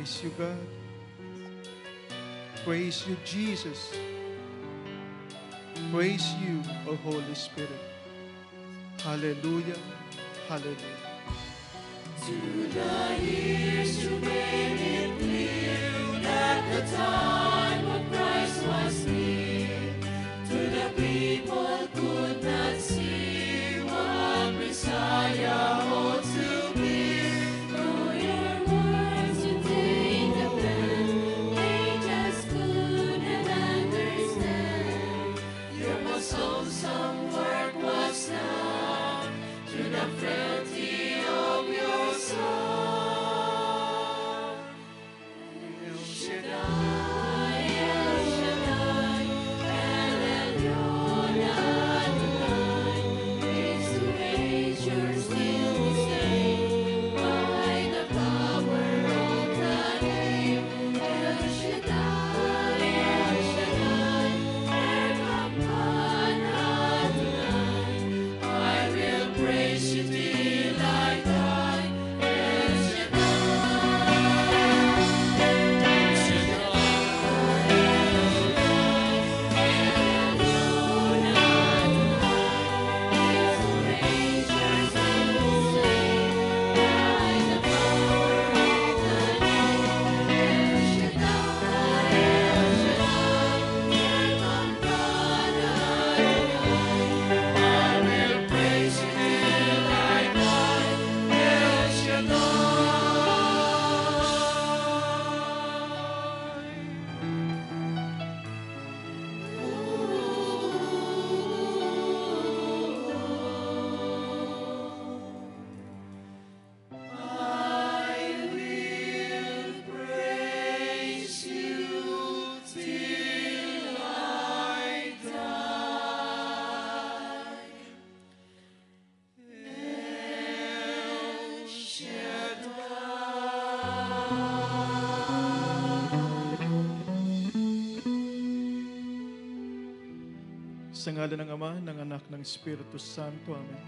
Praise you, God. Praise you, Jesus. Praise you, O Holy Spirit. Hallelujah. Hallelujah. To the years you made it clear that the time of Christ was near. To the people could not see what Messiah ought to be. Through your words today in the pen, they just couldn't understand. Your most awesome work was done through the frailty of your Son. El Shaddai, El Shaddai, El Elyon Adonai. Age to age you're still the same, by the power of the name. El Shaddai, El Shaddai, Erkampan Adonai. I will praise you till I die. El Sa ngalan ng Ama, ng Anak, ng Espiritu Santo. Amen.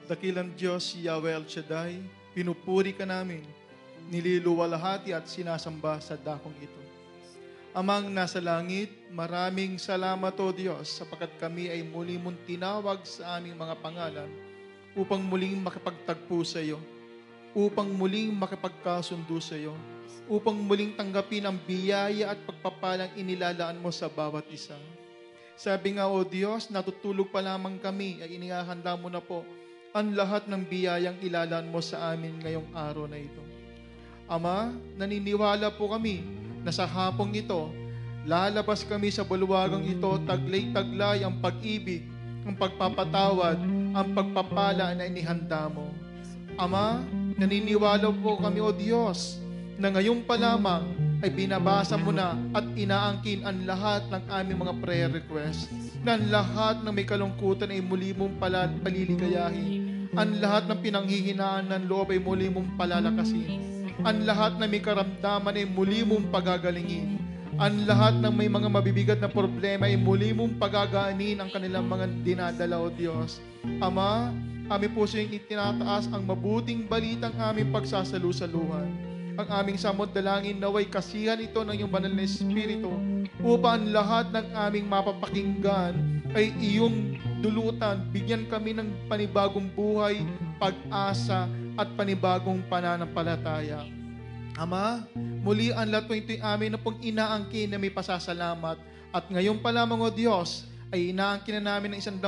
Dakilang Diyos, Yahweh El Shaddai, pinupuri ka namin, niluluwalhati at sinasamba sa dakong ito. Amang nasa langit, maraming salamat o Diyos sapagkat kami ay muli mong tinawag sa aming mga pangalan upang muling makipagtagpo sa iyo, upang muling makipagkasundo sa iyo, upang muling tanggapin ang biyaya at pagpapalang inilalaan mo sa bawat isa. Sabi nga, O Diyos, natutulog pa lamang kami ay inihahanda mo na po ang lahat ng biyayang ilalaan mo sa amin ngayong araw na ito. Ama, naniniwala po kami na sa hapong ito, lalabas kami sa bulwagang ito, taglay-taglay ang pag-ibig, ang pagpapatawad, ang pagpapala na inihanda mo. Ama, naniniwala po kami, O Diyos, na ngayon pa lamang ay binabasa mo na at inaangkin ang lahat ng aming mga prayer requests, na ang lahat ng may kalungkutan ay muli mong paliligayahin, ang lahat ng pinanghihinaan ng loob ay muli mong palalakasin, ang lahat na may karamdaman ay muli mong pagagalingin, ang lahat ng may mga mabibigat na problema ay muli mong pagagaanin ang kanilang mga dinadala, O Diyos. Ama, kami po sa iyong itinataas ang mabuting balitang aming pagsasalusaluhan. Ang aming samod dalangin naway kasihan ito ng iyong banal na Espiritu upang lahat ng aming mapapakinggan ay iyong dulutan. Bigyan kami ng panibagong buhay, pag-asa at panibagong pananampalataya. Ama, muli ang lahat po ito'y amin na pong inaangkin na may pasasalamat. At ngayon pa lamang, O Diyos, ay inaangkin na namin ng 100%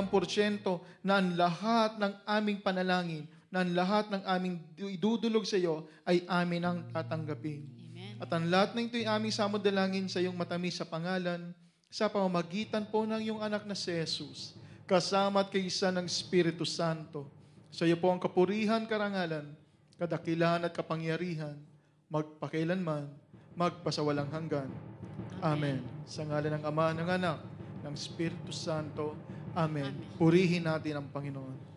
na ang lahat ng aming panalangin, na ang lahat ng aming idudulog sa iyo ay amin ang tatanggapin. Amen. At ang lahat ng ito'y aming samod-dalangin sa iyong matamis sa pangalan, sa pamamagitan po ng iyong anak na si Jesus, kasama at kaisa ng Espiritu Santo. Sa iyo po ang kapurihan, karangalan, kadakilahan at kapangyarihan, magpakailanman, magpasawalang hanggan. Amen. Sa ngalan ng Ama, ng Anak, ng Espiritu Santo. Amen. Purihin natin ang Panginoon.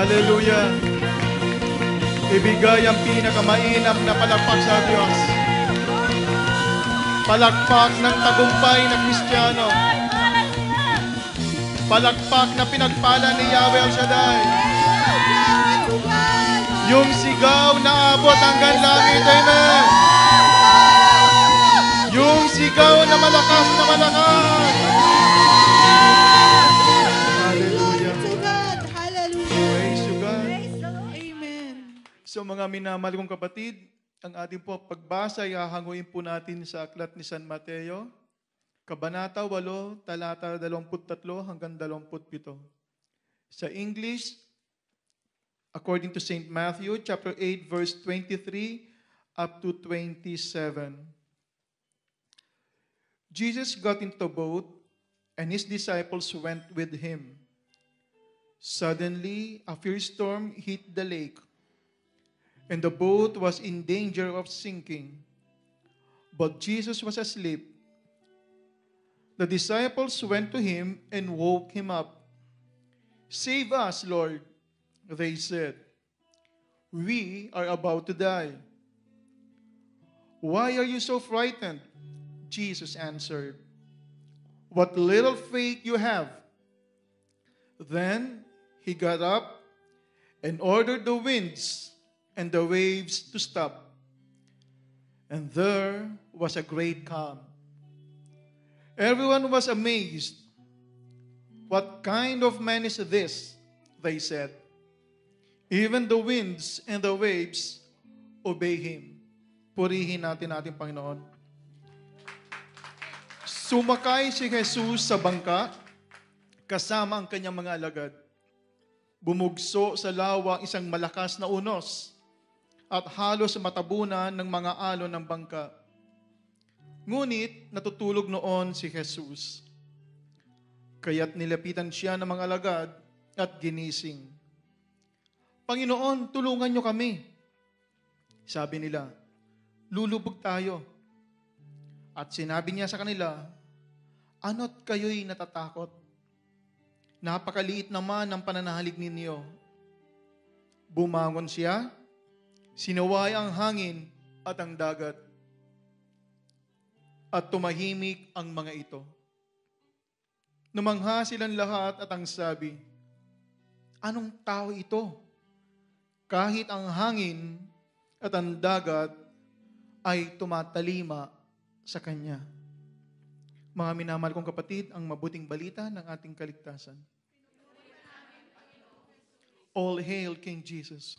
Hallelujah. Ibigay ang pinakamainam na palakpak sa Diyos. Palakpak ng tagumpay na Kristiyano. Palakpak na pinagpala ni Yahweh El Shaddai. Yung sigaw na abot hanggang langit. Amen. Yung sigaw na malakas na malakas. Hallelujah. Praise you, God. Amen. So mga minamahal kong kapatid, ang ating po pagbasa ay hahanguin po natin sa aklat ni San Mateo, Kabanata 8, talata 23 hanggang 27. Sa English, according to St. Matthew, chapter 8, verse 23 up to 27. Jesus got into a boat, and his disciples went with him. Suddenly, a fierce storm hit the lake, and the boat was in danger of sinking. But Jesus was asleep. The disciples went to him and woke him up. "Save us, Lord," they said. "We are about to die." "Why are you so frightened?" Jesus answered. "What little faith you have." Then he got up and ordered the winds and the waves to stop. And there was a great calm. Everyone was amazed. "What kind of man is this?" they said. "Even the winds and the waves obey him." Purihin natin ating Panginoon. Sumakay si Jesus sa bangka kasama ang kanyang mga alagad. Bumugso sa lawa isang malakas na unos at halos matabunan ng mga alon ng bangka. Ngunit natutulog noon si Jesus. Kaya't nilapitan siya ng mga alagad at ginising. "Panginoon, tulungan niyo kami." Sabi nila, "Lulubog tayo." At sinabi niya sa kanila, "Ano't kayo'y natatakot? Napakaliit naman ang pananalig ninyo." Bumangon siya, sinaway ang hangin at ang dagat, at tumahimik ang mga ito. Namangha silang lahat at ang sabi, "Anong tao ito? Kahit ang hangin at ang dagat ay tumatalima sa Kanya." Mga minamahal kong kapatid, ang mabuting balita ng ating kaligtasan. All hail King Jesus.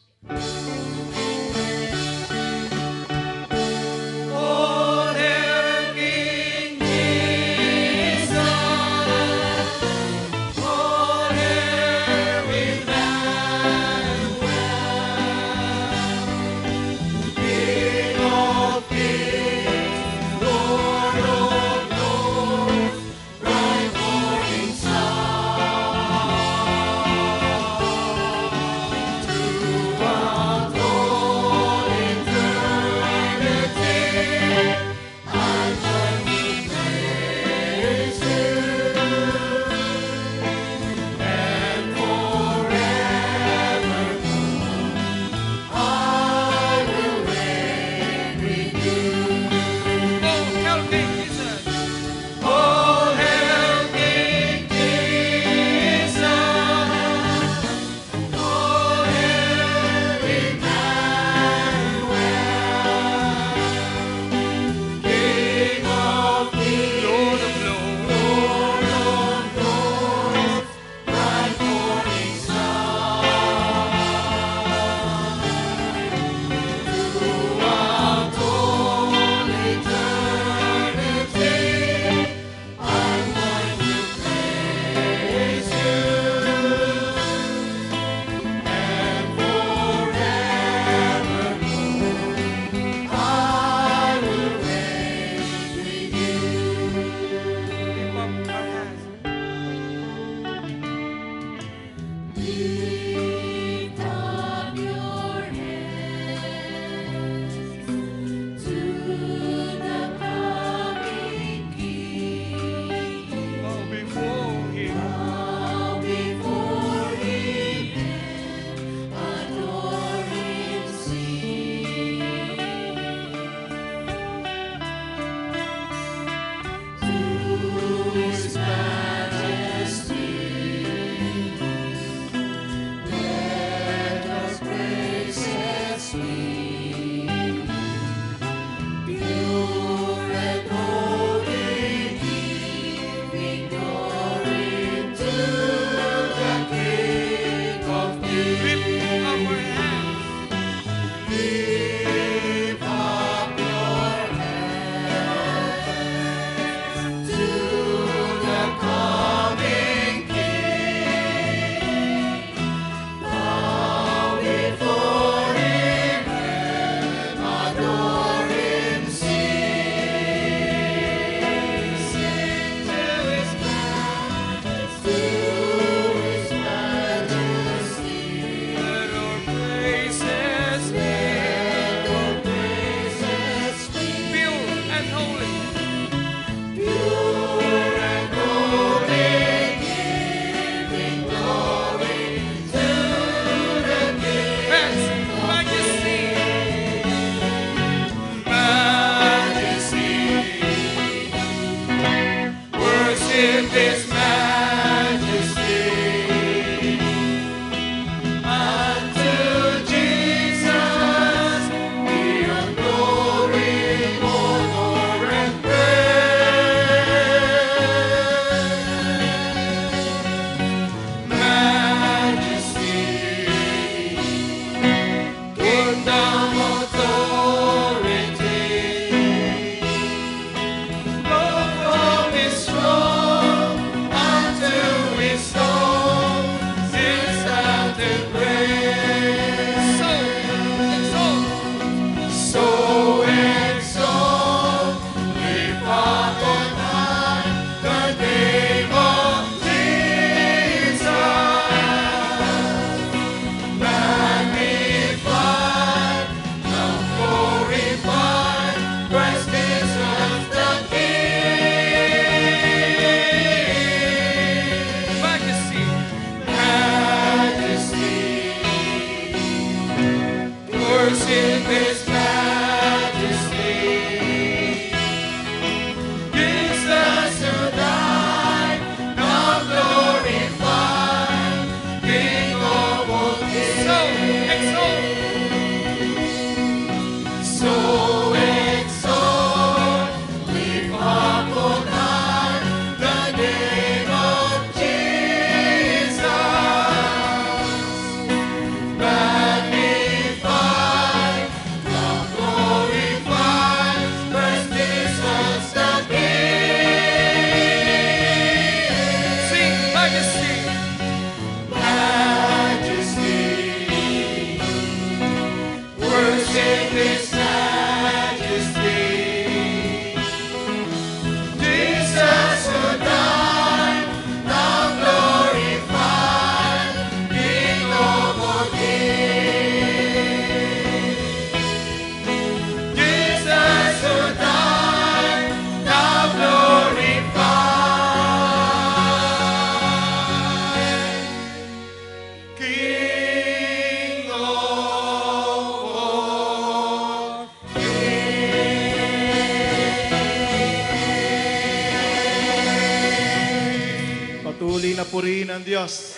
na purihin ang Diyos.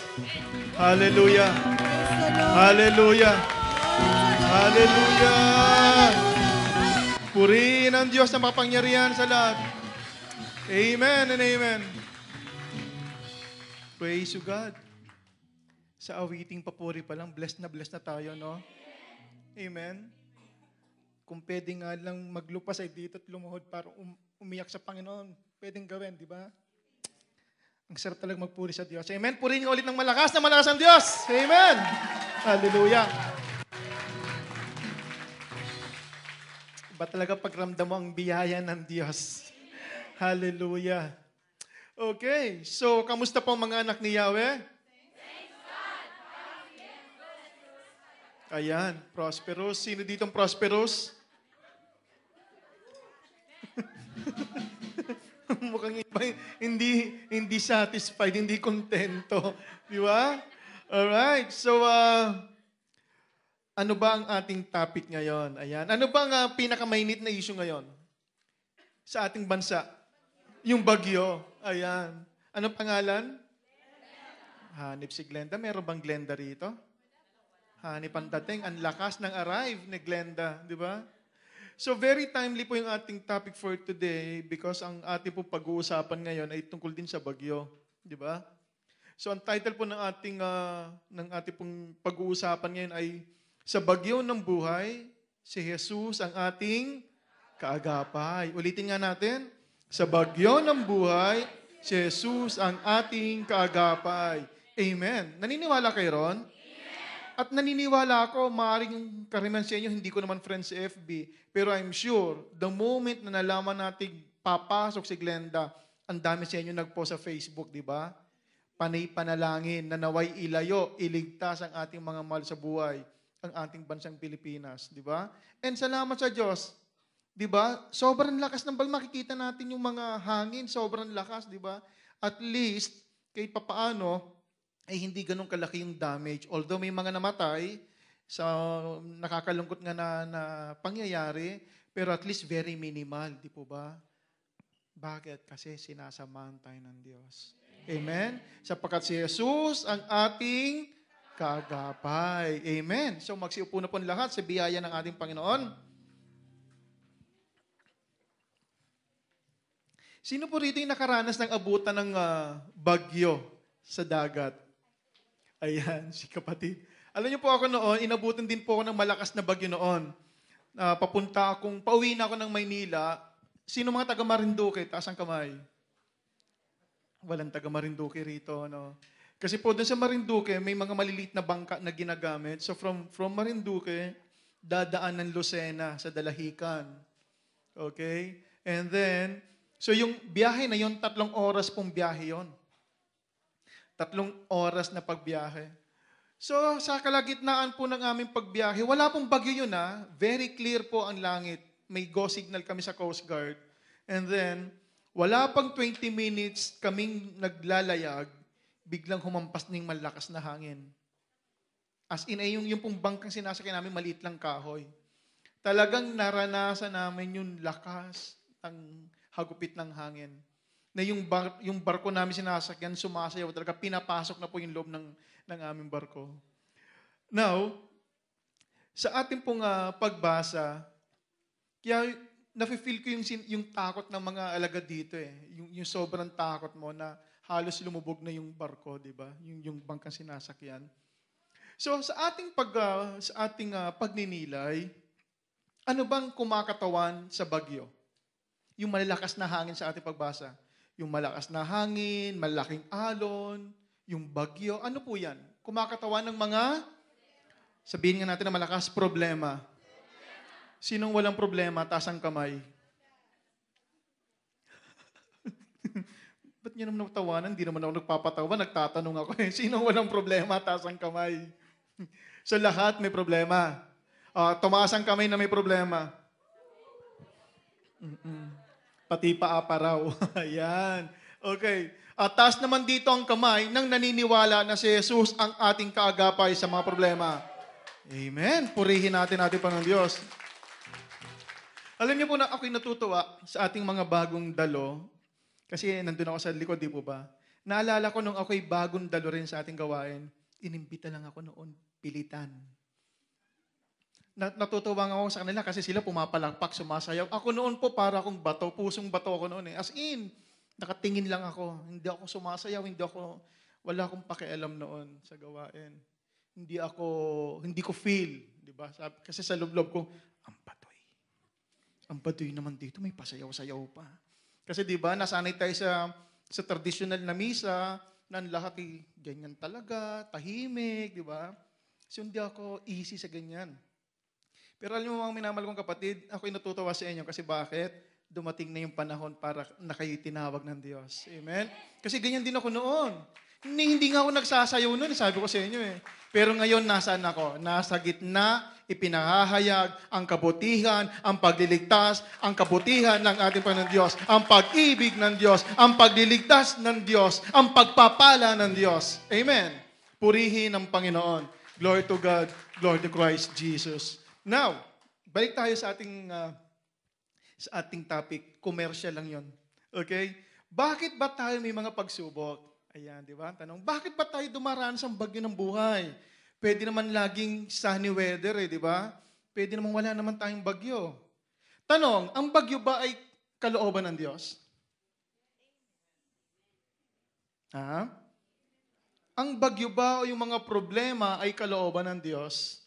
Hallelujah. Hallelujah. Hallelujah. Purihin ang Diyos na mapangyarihan sa lahat. Amen and amen. Praise you, God. Sa awiting papuri pa lang, blessed na tayo, no? Amen. Kung pwede nga lang maglupasay dito at lumuhod para umiyak sa Panginoon, pwedeng gawin, di ba? Ang sarap talaga magpuri sa Diyos. Amen. Purihin nga ulit ng malakas ang Diyos. Amen. Hallelujah. Iba talaga pagramdam mo ang biyaya ng Diyos. Hallelujah. Okay, so kamusta po ang mga anak ni Yahweh? Ayan, prosperous. Sino ditong prosperous? Mukhang iba, hindi satisfied, hindi kontento. Di ba? Alright, so ano ba ang ating topic ngayon? Ayan. Ano ba ang pinakamainit na issue ngayon sa ating bansa? Yung bagyo. Ayan. Ano pangalan? Hanip si Glenda. Meron bang Glenda rito? Hanip ang dating. Ang lakas ng arrive ni Glenda. Di ba? So very timely po yung ating topic for today because ang ating po pag-uusapan ngayon ay tungkol din sa bagyo. Di ba? So ang title po ng ating pong pag-uusapan ngayon ay Sa Bagyo ng Buhay, si Jesus ang ating kaagapay. Ulitin nga natin. Sa bagyo ng buhay, si Jesus ang ating kaagapay. Amen. Naniniwala kayo ron? At naniniwala ako, maaaring karamihan sa inyo, hindi ko naman friends sa FB, pero I'm sure, the moment na nalaman natin papasok si Glenda, ang dami sa inyo nagpost sa Facebook, di ba? Panay panalangin na naway ilayo, iligtas ang ating mga mahal sa buhay, ang ating bansang Pilipinas, di ba? And salamat sa Diyos, di ba? Sobrang lakas ng pag makikita natin yung mga hangin, sobrang lakas, di ba? At least, kahit papaano, ay hindi ganun kalaki yung damage. Although may mga namatay, sa nakakalungkot nga na pangyayari, pero at least very minimal, di po ba? Bakit? Kasi sinasamahan tayo ng Diyos. Amen? Sapagkat si Jesus ang ating kaagapay. Amen? So magsiupo na po lahat sa biyaya ng ating Panginoon. Sino po rito yung nakaranas ng abutan ng bagyo sa dagat? Ayan, si kapatid. Alam niyo po ako noon, inabutan din po ako ng malakas na bagyo noon. Pauwi na ako ng Maynila. Sino mga taga Marinduque? Taas ang kamay. Walang taga Marinduque rito, no? Kasi po doon sa Marinduque, may mga maliliit na bangka na ginagamit. So from Marinduque, dadaan ng Lucena sa Dalahican. Okay? And then, so yung biyahe na yun, 3 oras pong biyahe yon. 3 oras na pagbiyahe. So, sa kalagitnaan po ng aming pagbiyahe, wala pong bagyo yun Very clear po ang langit. May go signal kami sa Coast Guard. And then, wala pang 20 minutes kaming naglalayag, biglang humampas ng malakas na hangin. As in, yung pong bangkang sinasakyan namin, maliit lang kahoy. Talagang naranasan namin yung lakas ng hagupit ng hangin. Na yung barko namin sinasakyan, sumasayaw talaga, pinapasok na po yung loob ng aming barko. Now, sa ating pong pagbasa, kaya nafe-feel ko yung takot ng mga alagad dito yung sobrang takot mo na halos lumubog na yung barko, di ba? Yung bangkang sinasakyan. So, sa ating pagninilay, ano bang kumakatawan sa bagyo? Yung malalakas na hangin sa ating pagbasa. Yung malakas na hangin, malaking alon, yung bagyo. Ano po yan? Kumakatawan ng mga, sabihin nga natin na malakas, problema. Sinong walang problema, taas ang kamay? Ba't niyo naman nagtawanan? Hindi naman ako nagpapatawa, nagtatanong ako Sinong walang problema, taas ang kamay? So lahat may problema. Tumaas ang kamay na may problema. Pati pa raw. Ayan. Okay. Taas naman dito ang kamay nang naniniwala na si Jesus ang ating kaagapay sa mga problema. Amen. Purihin natin Panginoon Diyos. Alam niyo po na ako'y natutuwa sa ating mga bagong dalo. Kasi nandun ako sa likod, di po ba? Naalala ko nung ako'y bagong dalo rin sa ating gawain, inimbita lang ako noon, pilitan. Natutuwa nga ako sa kanila kasi sila pumapalakpak, sumasayaw. Ako noon po para akong bato, pusong bato ako noon eh. As in, nakatingin lang ako. Hindi ako sumasayaw, wala akong pakialam noon sa gawain. Hindi ko feel, di ba? Kasi sa loob-loob ko, ang batoy. Ang batoy naman dito, may pasayaw-sayaw pa. Kasi di ba, nasanay tayo sa traditional na misa, na lahat ganyan talaga, tahimik, di ba? So hindi ako easy sa ganyan. Pero alam mo mga minamahal kong kapatid, ako'y natutuwa sa inyo kasi bakit? Dumating na yung panahon para na kayo'y tinawag ng Diyos. Amen? Kasi ganyan din ako noon. Hindi nga ako nagsasayaw noon, sabi ko sa inyo eh. Pero ngayon, nasaan ako? Nasa gitna, ipinahahayag ang kabutihan, ang pagliligtas, ang kabutihan ng ating Panginoon Diyos, ang pag-ibig ng Diyos, ang pagliligtas ng Diyos, ang pagpapala ng Diyos. Amen. Purihin ang Panginoon. Glory to God, glory to Christ Jesus. Now, balik tayo sa ating topic. Commercial lang yon. Okay? Bakit ba tayo may mga pagsubok? Ayan, di ba? Tanong, bakit ba tayo dumaranas ang bagyo ng buhay? Pwede naman laging sunny weather di ba? Pwede naman wala naman tayong bagyo. Tanong, ang bagyo ba ay kalooban ng Diyos? Ha? Ang bagyo ba o yung mga problema ay kalooban ng Diyos?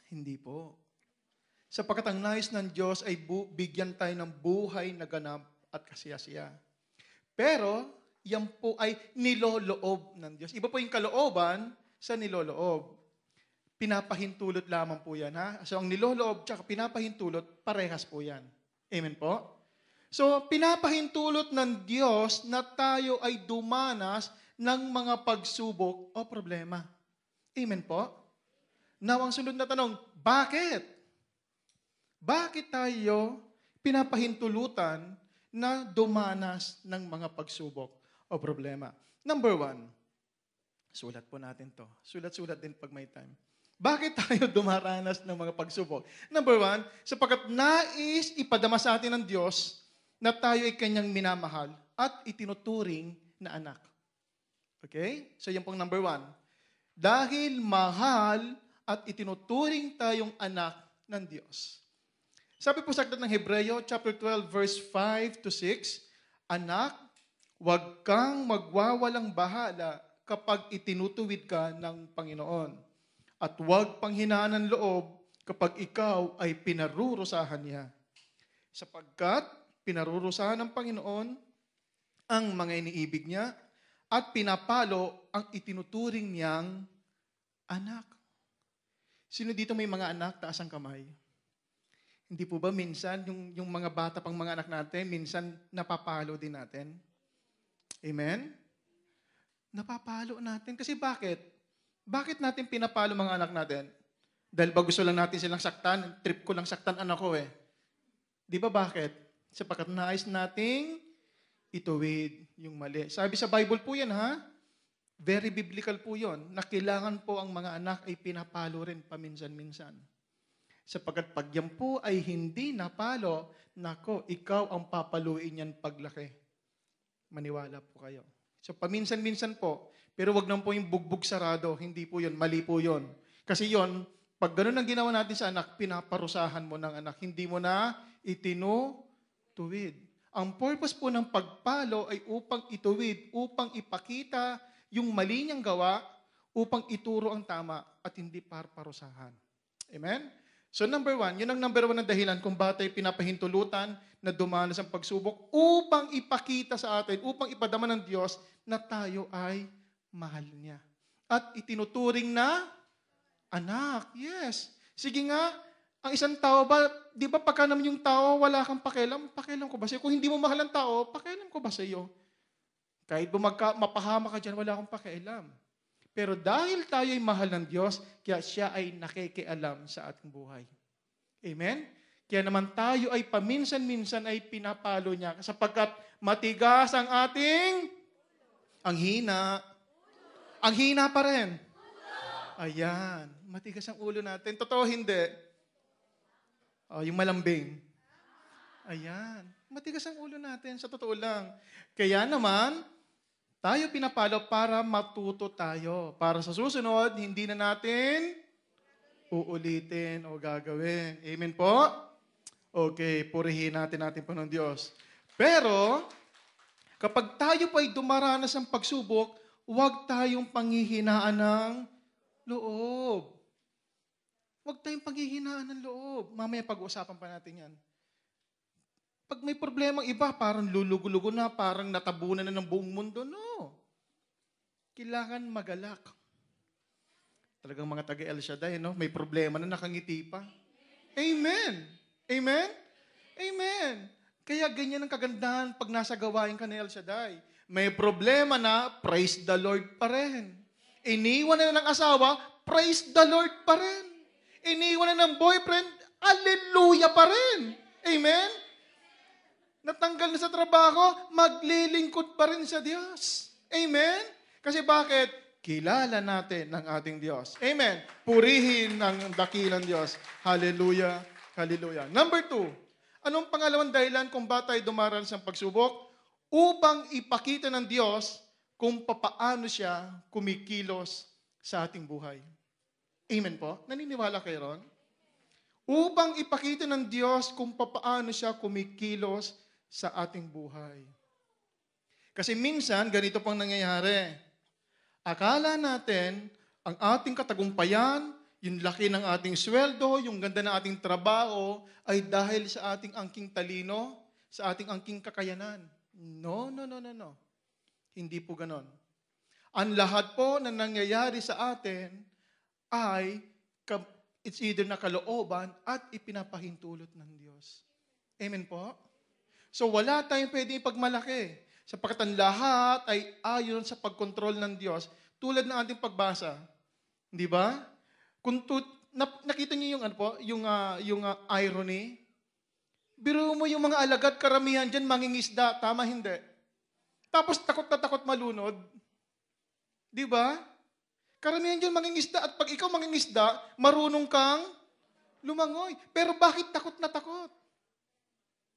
Hindi po. Sapagkat ang nais ng Diyos ay bigyan tayo ng buhay na ganap at kasiyasiya. Pero, yan po ay niloloob ng Diyos. Iba po yung kalooban sa niloloob. Pinapahintulot lamang po yan. Ha? So, ang niloloob tsaka pinapahintulot, parehas po yan. Amen po? So, pinapahintulot ng Diyos na tayo ay dumanas ng mga pagsubok o problema. Amen po? Now, ang sunod na tanong, bakit? Bakit tayo pinapahintulutan na dumanas ng mga pagsubok o problema? Number 1, sulat po natin to. Sulat-sulat din pag may time. Bakit tayo dumaranas ng mga pagsubok? Number 1, sapagkat nais ipadama sa atin ng Diyos na tayo ay Kanyang minamahal at itinuturing na anak. Okay? So yan pong number 1. Dahil mahal at itinuturing tayong anak ng Diyos. Sabi po sa aklat ng Hebreo, chapter 12, verse 5 to 6, Anak, huwag kang magwawalang bahala kapag itinutuwid ka ng Panginoon. At huwag panghinaan ng loob kapag ikaw ay pinarurusahan niya. Sapagkat pinarurusahan ng Panginoon ang mga iniibig niya at pinapalo ang itinuturing niyang anak. Sino dito may mga anak? Taas ang kamay. Hindi po ba minsan, yung mga bata pang mga anak natin, minsan napapalo din natin? Amen? Napapalo natin. Kasi bakit? Bakit natin pinapalo mga anak natin? Dahil ba gusto lang natin silang saktan? Trip ko lang saktan anak ko eh. Di ba bakit? Sapagkat nais nating ituwid yung mali. Sabi sa Bible po yan ha? Very biblical po yon. Na kailangan po ang mga anak ay pinapalo rin paminsan-minsan. Sapagkat pag yan po ay hindi napalo, nako, ikaw ang papaluin yan paglaki. Maniwala po kayo. So paminsan-minsan po, pero wag naman po yung bugbog sarado. Hindi po yun, mali po yun. Kasi yon, pag ganun ang ginawa natin sa anak, pinaparusahan mo ng anak. Hindi mo na itinutuwid. Ang purpose po ng pagpalo ay upang ituwid, upang ipakita yung mali niyang gawa, upang ituro ang tama at hindi parusahan. Amen? So number 1, yun ang number 1 na dahilan kung bakit tayo pinapahintulutan na dumanas ang pagsubok upang ipakita sa atin, upang ipadama ng Diyos na tayo ay mahal niya. At itinuturing na anak. Yes. Sige nga, ang isang tao ba, di ba pagka naman yung tao wala kang pakialam ko ba sa'yo? Kung hindi mo mahal ang tao, pakialam ko ba sa'yo? Kahit mapahama ka dyan, wala akong pakialam. Pero dahil tayo ay mahal ng Diyos, kaya siya ay nakikialam sa ating buhay. Amen? Kaya naman tayo ay paminsan-minsan ay pinapalo niya sapagkat matigas ang ang hina. Ang hina pa rin. Ayan. Matigas ang ulo natin. Totoo hindi. Yung malambing. Ayan. Matigas ang ulo natin, sa totoo lang. Kaya naman, tayo pinapalo para matuto tayo. Para sa susunod, hindi na natin uulitin o gagawin. Amen po? Okay, purihin natin Panginoon Diyos. Pero, kapag tayo pa'y dumaranas ng pagsubok, huwag tayong panghihinaan ng loob. Huwag tayong panghihinaan ng loob. Mamaya pag-uusapan pa natin yan. Pag may problemang iba, parang lulugo-lugo na, parang natabunan na ng buong mundo. No. Kailangan magalak. Talagang mga taga-El Shaddai, no? May problema na nakangiti pa. Amen. Amen? Amen. Kaya ganyan ang kagandahan pag nasa gawain ka ni El Shaddai. May problema na, praise the Lord pa rin. Iniwan na ng asawa, praise the Lord pa rin. Iniwan na ng boyfriend, hallelujah pa rin. Amen? Natanggal na sa trabaho, maglilingkod pa rin sa Diyos. Amen? Kasi bakit? Kilala natin ng ating Diyos. Amen? Purihin ang dakilang Diyos. Hallelujah. Hallelujah. Number 2, anong pangalawang dahilan kung ba tayo dumaranas ng pagsubok? Upang ipakita ng Diyos kung papaano siya kumikilos sa ating buhay. Amen po? Naniniwala kayo ron? Upang ipakita ng Diyos kung papaano siya kumikilos sa ating buhay. Kasi minsan, ganito pang nangyayari. Akala natin, ang ating katagumpayan, yung laki ng ating sweldo, yung ganda ng ating trabaho, ay dahil sa ating angking talino, sa ating angking kakayanan. No. Hindi po ganon. Ang lahat po na nangyayari sa atin ay it's either nakalooban at ipinapahintulot ng Diyos. Amen po? So wala tayong pwede ipagmalaki. Sapagkat ang lahat ay ayon sa pagkontrol ng Diyos tulad ng ating pagbasa. Di ba? Nakita niyo yung irony? Biro mo yung mga alagad karamihan dyan mangingisda, tama hindi? Tapos takot na takot malunod. Di ba? Karamihan dyan mangingisda at pag ikaw mangingisda, marunong kang lumangoy. Pero bakit takot na takot?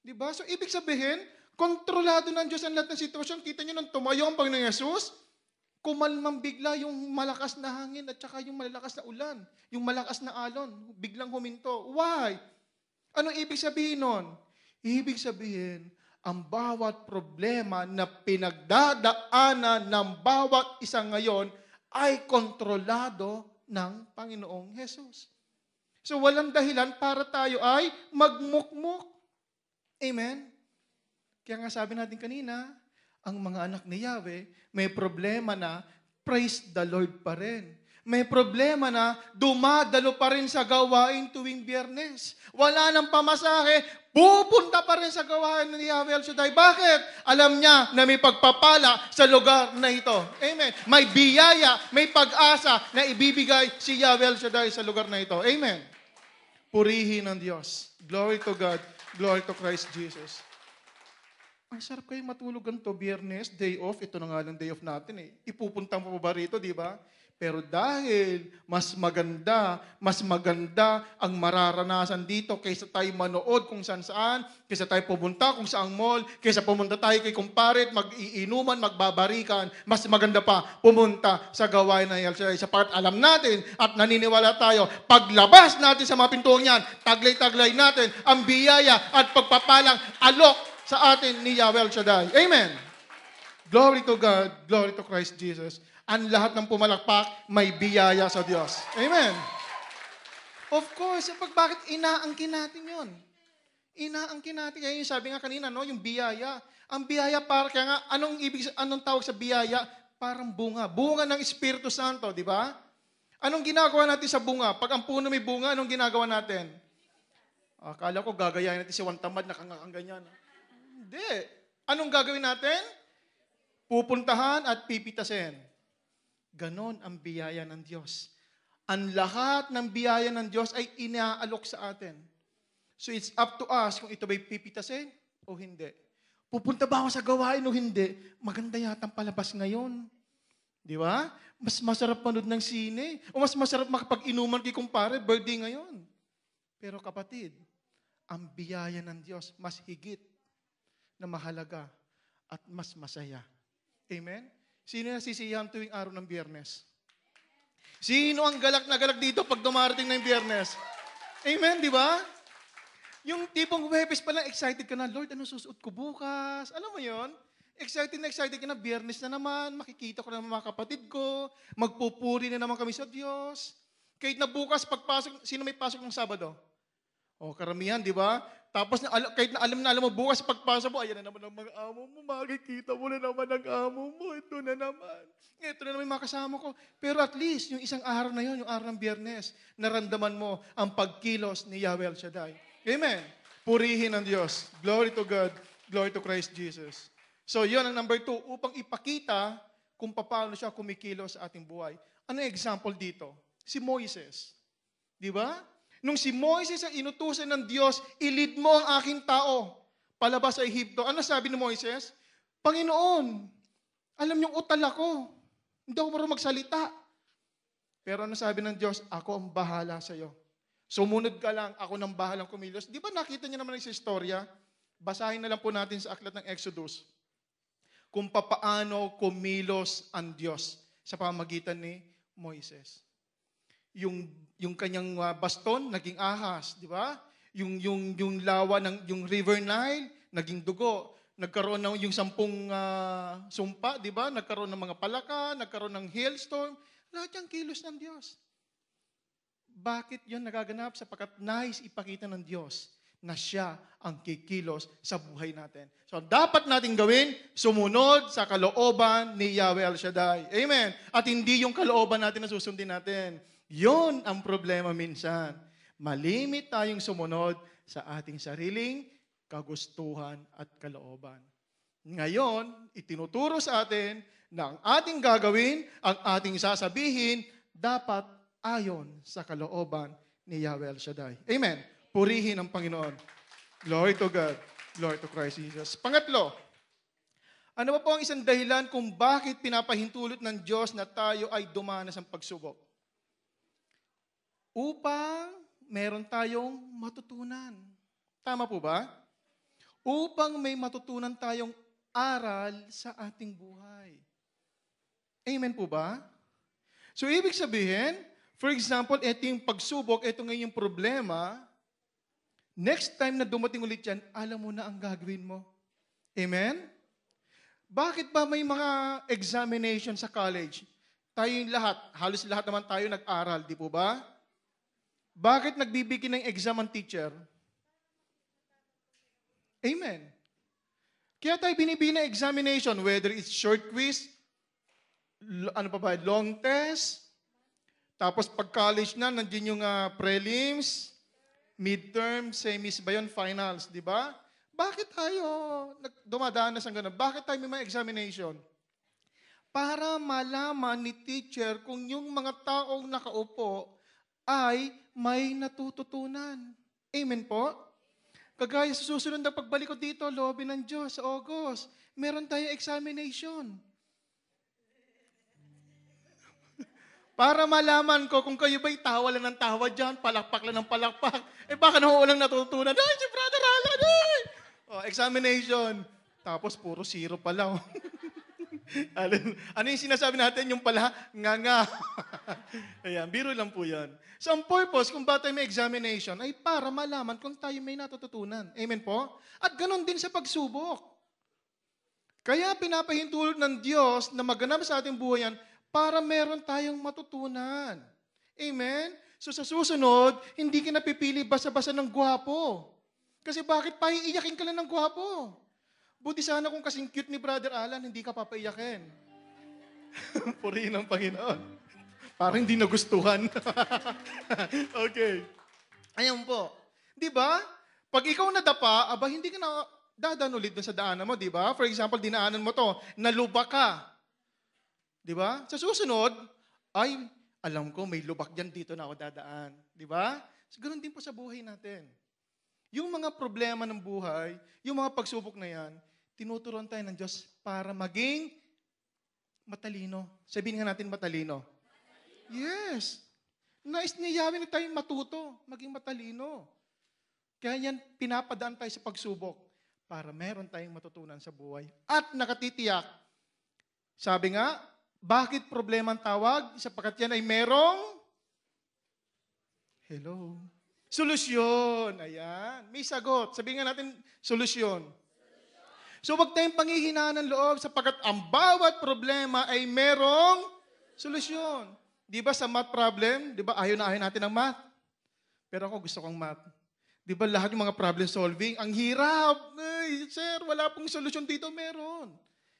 Di ba? So ibig sabihin, kontrolado ng Diyos ang lahat ng sitwasyon. Kita niyo nung tumayo ang Panginoon Yesus, kumalmang bigla yung malakas na hangin at saka yung malalakas na ulan, yung malakas na alon, biglang huminto. Why? Anong ibig sabihin nun? Ibig sabihin, ang bawat problema na pinagdadaanan ng bawat isa ngayon ay kontrolado ng Panginoong Hesus. So walang dahilan para tayo ay magmukmuk. Amen? Kaya nga sabi natin kanina, ang mga anak ni Yahweh, may problema na praise the Lord pa rin. May problema na dumadalo pa rin sa gawain tuwing Biyernes. Wala nang pamasahe, pupunta pa rin sa gawain ni Yahweh El Shaddai. Bakit? Alam niya na may pagpapala sa lugar na ito. Amen. May biyaya, may pag-asa na ibibigay si Yahweh El Shaddai sa lugar na ito. Amen. Purihin ang Diyos. Glory to God. Glory to Christ Jesus. Ang sarap kayong matulog ganito, Biyernes, day off. Ito na nga lang day off natin eh. Ipupunta mo ba rito, di ba? Pero dahil mas maganda ang mararanasan dito kaysa tayo manood kung saan-saan, kaysa tayo pumunta kung saang mall, kaysa pumunta tayo kay kumparet, mag-iinuman, magbabarikan, mas maganda pa pumunta sa gawain ng El Shaddai. Sapagkat alam natin at naniniwala tayo, paglabas natin sa mga pintuang yan, taglay-taglay natin ang biyaya at pagpapalang alok sa atin ni Yahweh El Shaddai. Amen. Glory to God, glory to Christ Jesus. Ang lahat ng pumalakpak, may biyaya sa Diyos. Amen. Of course, bakit inaangkin natin yun? Inaangkin natin. Kaya yung sabi nga kanina, no, yung biyaya. Ang biyaya para, kaya nga, anong tawag sa biyaya? Parang bunga. Bunga ng Espiritu Santo, di ba? Anong ginagawa natin sa bunga? Pag ang puno may bunga, anong ginagawa natin? Akala ko gagayahin natin si Juan Tamad na ganyan. Hindi. Anong gagawin natin? Pupuntahan at pipitasin. Ganon ang biyaya ng Diyos. Ang lahat ng biyaya ng Diyos ay inaalok sa atin. So it's up to us kung ito ba'y pipitasin o hindi. Pupunta ba ako sa gawain o hindi? Maganda yata ang palabas ngayon. Di ba? Mas masarap manood ng sine. O mas masarap makapag-inuman kay kumpare, birthday ngayon. Pero kapatid, ang biyaya ng Diyos mas higit. na mahalaga at mas masaya. Amen? Sino yung nasisiyahan tuwing araw ng Biyernes? Sino ang galak na galak dito pag dumarating na yung Biyernes? Amen, di ba? Yung tipong Huwebes pa lang, excited ka na, Lord, ano susuot ko bukas? Alam mo yon? Excited ka na, Biyernes na naman, makikita ko na mga kapatid ko, magpupuri na naman kami sa Diyos. Kahit na bukas, pagpasok, sino may pasok ng Sabado? O, karamihan, di ba? Tapos, kahit na alam mo, bukas pagpasok mo, ayan na naman ang mga amo mo, makikita mo na naman ang amo mo, ito na naman. Ito na naman yung mga kasama ko. Pero at least, yung isang araw na yon, yung araw ng Biyernes, naramdaman mo ang pagkilos ni Yahweh El Shaddai. Amen. Purihin ang Diyos. Glory to God. Glory to Christ Jesus. So, yun ang number 2, upang ipakita kung paano siya kumikilos sa ating buhay. Ano yung example dito? Si Moises. Di ba? Nung si Moises ang inutusan ng Diyos, ilid mo ang aking tao palabas sa Ehipto. Ano sabi ni Moises? Panginoon, alam niyong utal ako. Hindi ako marunong magsalita. Pero ano sabi ng Diyos? Ako ang bahala sa iyo. Sumunod ka lang, ako nang bahalang kumilos. Di ba nakita niyo naman sa istorya? Basahin na lang po natin sa aklat ng Exodus kung papaano kumilos ang Diyos sa pamagitan ni Moises. Yung kanyang baston, naging ahas, di ba? Yung lawa ng yung River Nile, naging dugo. Nagkaroon ng yung 10 sumpa, di ba? Nagkaroon ng mga palaka, nagkaroon ng hailstorm. Lahat yung kilos ng Diyos. Bakit yun nagaganap? Sapagkat nais ipakita ng Diyos na siya ang kikilos sa buhay natin. So, dapat natin gawin, sumunod sa kalooban ni Yahweh El Shaddai. Amen. At hindi yung kalooban natin na susundin natin. Yun ang problema minsan. Malimit tayong sumunod sa ating sariling kagustuhan at kalooban. Ngayon, itinuturo sa atin na ang ating gagawin, ang ating sasabihin, dapat ayon sa kalooban ni Yahweh El Shaddai. Amen. Purihin ang Panginoon. Glory to God. Glory to Christ Jesus. Pangatlo, ano ba po ang isang dahilan kung bakit pinapahintulot ng Diyos na tayo ay dumanas ng pagsubok? Upang meron tayong matutunan. Tama po ba? Upang may matutunan tayong aral sa ating buhay. Amen po ba? So, ibig sabihin, for example, ito yung pagsubok, ito ngayon yung problema, next time na dumating ulit yan, alam mo na ang gagawin mo. Amen? Bakit ba may mga examination sa college? Tayong lahat, halos lahat naman tayo nag-aral, di po ba? Bakit nagbibigay ng exam ang teacher? Amen. Kaya tayo binibigay ng examination, whether it's short quiz, long test, tapos pag college na, nandiyan yung prelims, midterm, semis ba yun, finals, di ba? Bakit tayo dumadanas ng gano'n? Bakit tayo may mga examination? Para malaman ni teacher kung yung mga taong nakaupo ay may natututunan. Amen po? Kagaya sa susunod na pagbalik ko dito, loobin ng Diyos sa August, meron tayong examination. Para malaman ko kung kayo ba'y tawa lang ng tawa dyan, palakpak lang ng palakpak. Baka naman walang natutunan. Ay, si Brother Alan, eh! Examination. Tapos puro zero pala. Ano yung sinasabi natin? Yung pala, nga. Ayan, biro lang po yan. So, ang purpose kung ba tayo may examination ay para malaman kung tayo may natututunan. Amen po? At ganon din sa pagsubok. Kaya pinapahintulot ng Diyos na maganap sa ating buhay yan para meron tayong matutunan. Amen? So sa susunod, hindi ka napipili basa-basa ng gwapo. Kasi bakit paiiyakin ka lang ng gwapo? Buti sana kung kasing cute ni Brother Alan, hindi ka papaiyakin. Purihin ang Panginoon. Parang hindi nagustuhan. Okay. Ayan po. Di ba? Pag ikaw nadapa, aba hindi ka na dadaan ulit sa daanan mo, di ba? For example, dinaanan mo to, naluba ka. Di ba? Sa susunod, ay, alam ko, may lubak dyan, dito na ako dadaan. Di ba? So, ganoon din po sa buhay natin. Yung mga problema ng buhay, yung mga pagsubok na yan, tinuturuan tayo ng Diyos para maging matalino. Sabihin nga natin matalino. Yes. Nais niya Yahweh na tayong matuto, maging matalino. Kaya yan, pinapadaan tayo sa pagsubok para meron tayong matutunan sa buhay. At nakatitiyak, sabi nga, bakit problema ang tawag? Sapagkat yan ay merong solusyon. Ayan. May sagot. Sabihin nga natin, solusyon. So wag tayong panghihinaan ng loob sapagkat ang bawat problema ay merong solusyon. Di ba sa math problem, di ba ayaw na ayaw natin ng math? Pero ako gusto kong math. Di ba lahat yung mga problem solving, ang hirap. Ay, sir, wala pong solusyon dito. Meron.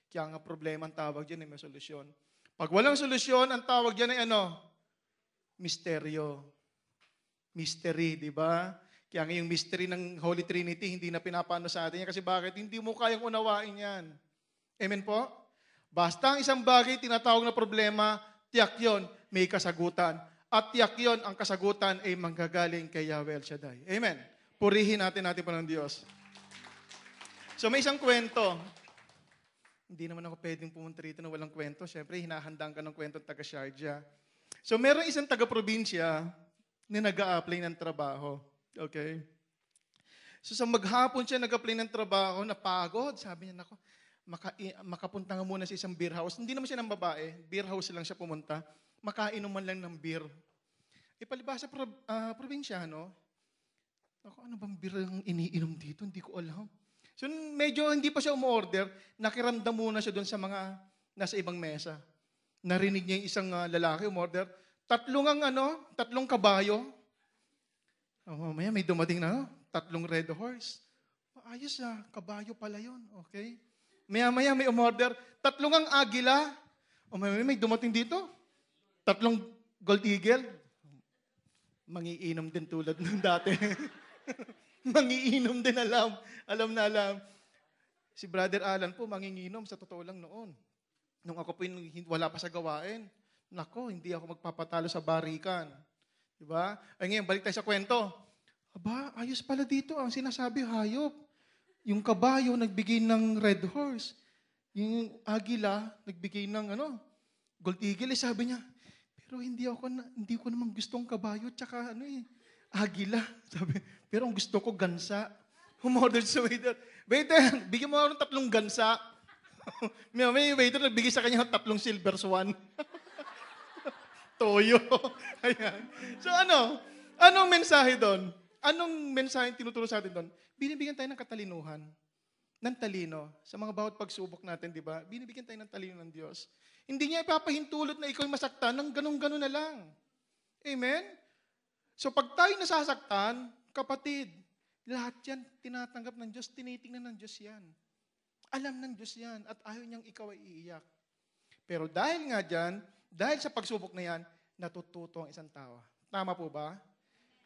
Kaya nga problema ang tawag dyan ay may solusyon. Pag walang solusyon, ang tawag dyan ay ano? Misteryo. Mystery, di ba? Kaya nga yung mystery ng Holy Trinity, hindi na pinapano sa atin yan. Kasi bakit? Hindi mo kayang unawain yan. Amen po? Basta ang isang bagay, tinatawag na problema, tiyak yun, may kasagutan. At tiyak yun, ang kasagutan ay manggagaling kay Yahweh El Shaddai. Amen? Purihin natin po ng Diyos. So may isang kwento. Hindi naman ako pwedeng pumunta rito na walang kwento. Siyempre, hinahandang ka ng kwento ng taga-Sharjah. So meron isang taga-probinsya na nag-a-apply ng trabaho. Okay? So sa maghapon siya nag-apply ng trabaho, napagod. Sabi niya, nako, makapunta nga muna sa isang beer house. Hindi naman siya ng babae. Beer house lang siya pumunta. Makainom man lang ng beer. Palibasa probinsyano. Ako, ano bang beer ang iniinom dito? Hindi ko alam. So medyo hindi pa siya umorder. Nakiramdam muna siya doon sa mga nasa ibang mesa. Narinig niya yung isang lalaki umorder. Tatlong kabayo. Mamaya may dumating na, 3 red horse. Ayos kabayo pala yun. Okay? Maya-maya may umorder, 3 ang agila. Maya may dumating dito, 3 gold eagle. Mangiinom din tulad nung dati. Mangiinom din, alam na alam. Si Brother Alan po, manginginom sa totoo lang noon. Nung ako po wala pa sa gawain, nako, hindi ako magpapatalo sa barikan. Diba? Ay ngayon, balik tayo sa kwento. Aba, ayos pala dito. Ang sinasabi, hayop. Yung kabayo, nagbigay ng red horse. Yung agila, nagbigay ng gold eagle. Sabi niya, pero hindi ko naman gustong kabayo, tsaka agila. Sabi, pero ang gusto ko, gansa. Umorder sa waiter. Waiter, bigyan mo ako ng 3 gansa. May waiter, nagbigay sa kanya ng 3 silver swan. Toyo. Ayan. So anong mensahe doon? Anong mensahe tinuturo sa atin doon? Binibigyan tayo ng katalinuhan, ng talino. Sa mga bawat pagsubok natin, di ba? Binibigyan tayo ng talino ng Diyos. Hindi niya ipapahintulot na ikaw masaktan ng ganun-ganun na lang. Amen? So pag tayo nasasaktan, kapatid, lahat yan tinatanggap ng Diyos, tinitingnan ng Diyos yan. Alam ng Diyos yan at ayaw niyang ikaw ay iiyak. Pero dahil nga dyan, dahil sa pagsubok na yan, natututo ang isang tao. Tama po ba?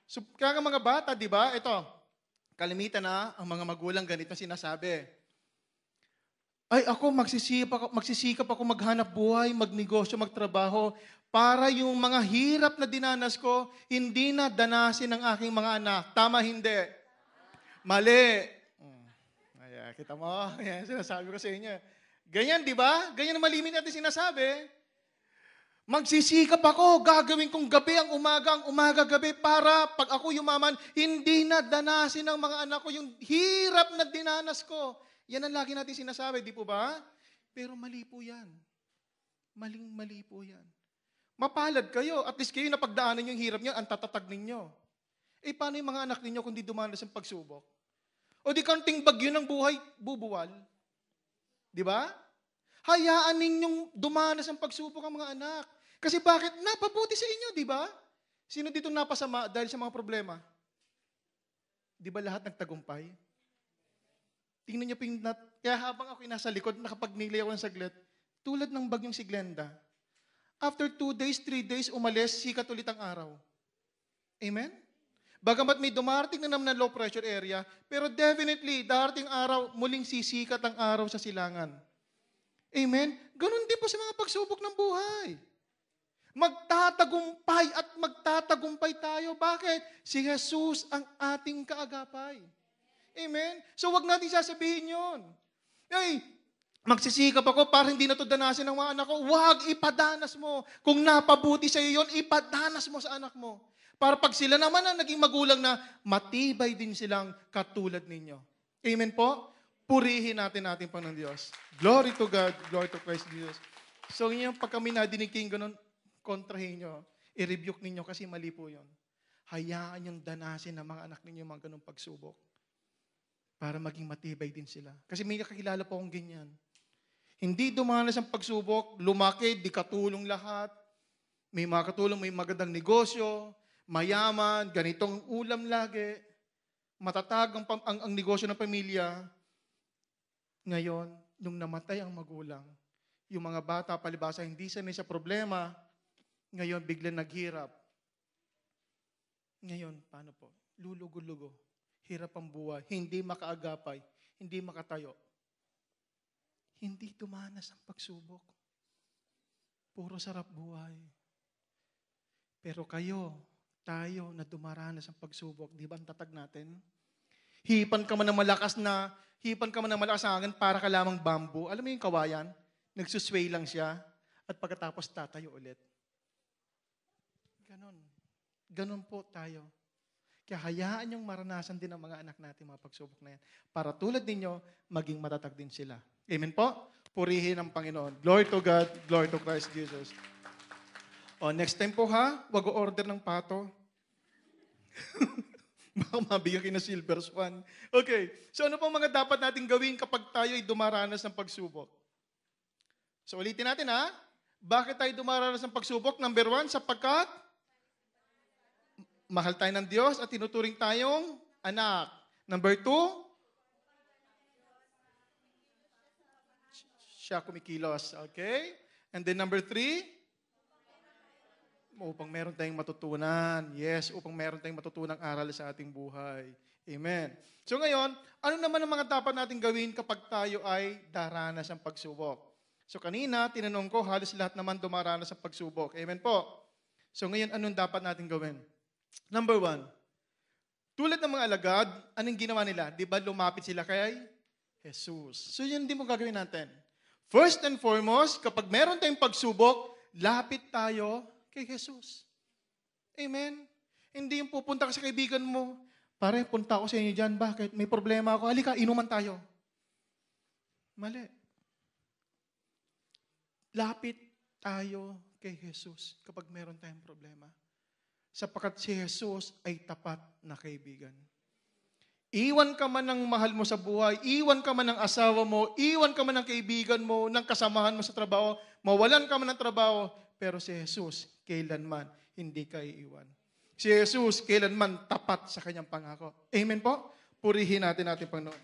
So, kaya nga mga bata, di ba? Ito, kalimitan na ang mga magulang ganito sinasabi. Ay, ako magsisikap ako maghanap buhay, magnegosyo, magtrabaho, para yung mga hirap na dinanas ko, hindi na danasin ng aking mga anak. Tama, hindi? Mali. Ay, kita mo? Yan, sinasabi ko sa inyo. Ganyan, di ba? Ganyan ang malimit natin sinasabi. Magsisikap ako, gagawin kong gabi ang umaga, gabi, para pag ako yumaman, hindi na danasin ng mga anak ko yung hirap na dinanas ko. Yan ang lagi natin sinasabi, di po ba? Pero mali po yan. Mali po yan. Mapalad kayo, at least kayo napagdaanan yung hirap niyo, ang tatatag ninyo. Paano yung mga anak ninyo kung di dumanas ang pagsubok? O di kanting bagyo ng buhay, bubuwal? Di ba? Hayaan ninyong dumanas ang pagsubok ang mga anak. Kasi bakit? Napabuti sa inyo, di ba? Sino dito napasama dahil sa mga problema? Di ba lahat nagtagumpay? Tingnan niyo po kaya habang ako nasa likod, nakapagnilay ako ng saglit, tulad ng bagyong si Glenda. After 2 days, 3 days, umalis, sikat ulit ang araw. Amen? Bagamat may dumarating na naman na low pressure area, pero definitely, darating araw, muling sisikat ang araw sa silangan. Amen? Ganun din po sa mga pagsubok ng buhay. Magtatagumpay at magtatagumpay tayo. Bakit? Si Jesus ang ating kaagapay. Amen? So wag natin sasabihin yun. Ay, magsisikap ako para hindi na ito danasin ng mga anak ko. Wag, ipadanas mo. Kung napabuti sa iyo yun, ipadanas mo sa anak mo. Para pag sila naman ang naging magulang na, matibay din silang katulad ninyo. Amen po? Purihin natin Panginoon Diyos. Glory to God, glory to Christ Jesus. So ngayon, pag kami nadinig kayong ganun, kontrahin nyo, i-rebuke ninyo kasi mali po yun. Hayaan yung danasin ng mga anak ninyo yung mga ganung pagsubok para maging matibay din sila. Kasi may nakakilala po akong ganyan. Hindi dumanas ang pagsubok, lumaki, di katulong lahat. May mga katulong, may magandang negosyo, mayaman, ganitong ulam lagi, matatag ang negosyo ng pamilya. Ngayon, nung namatay ang magulang, yung mga bata palibasa hindi sanay sa problema, ngayon biglang naghirap. Ngayon, paano po? Lulugo-lugo. Hirap ang buhay. Hindi makaagapay. Hindi makatayo. Hindi dumanas ang pagsubok. Puro sarap buhay. Pero kayo, tayo na dumaranas ang pagsubok, di ba ang tatag natin? Hipan ka man ng malakas na hangin para ka lamang bamboo. Alam mo yung kawayan? Nagsusway lang siya at pagkatapos tatayo ulit. Ganon. Ganon po tayo. Kaya hayaan yung maranasan din ng mga anak natin mga pagsubok na yan. Para tulad ninyo, maging matatag din sila. Amen po? Purihin ang Panginoon. Glory to God, glory to Christ Jesus. O, next time po ha, wag o-order ng pato. Baka mabigyan kayo ng silver swan. Okay, so ano pong mga dapat natin gawin kapag tayo ay dumaranas ng pagsubok? So ulitin natin ha, bakit tayo dumaranas ng pagsubok? Number 1, sapagkat mahal tayo ng Diyos at tinuturing tayong anak. Number 2, siya kumikilos. Okay? And then number 3, upang meron tayong matutunan. Yes, upang meron tayong matutunang aral sa ating buhay. Amen. So ngayon, ano naman ang mga dapat natin gawin kapag tayo ay daranas ng pagsubok? So kanina, tinanong ko, halos lahat naman dumaranas ng pagsubok. Amen po. So ngayon, anong dapat natin gawin? Number 1, tulad ng mga alagad, anong ginawa nila? Di ba lumapit sila kay Jesus? So yun din mo gagawin natin. First and foremost, kapag meron tayong pagsubok, lapit tayo kay Jesus. Amen? Hindi yung pupunta ka sa kaibigan mo, pare, punta ako sa inyo dyan, bakit? May problema ako, halika, inuman tayo. Mali. Lapit tayo kay Jesus kapag meron tayong problema. Sapagkat si Jesus ay tapat na kaibigan. Iwan ka man ng mahal mo sa buhay, iwan ka man ng asawa mo, iwan ka man ng kaibigan mo, ng kasamahan mo sa trabaho, mawalan ka man ng trabaho, pero si Jesus, kailanman hindi ka iiwan. Si Jesus, kailanman tapat sa kanyang pangako. Amen po? Purihin natin Panginoon.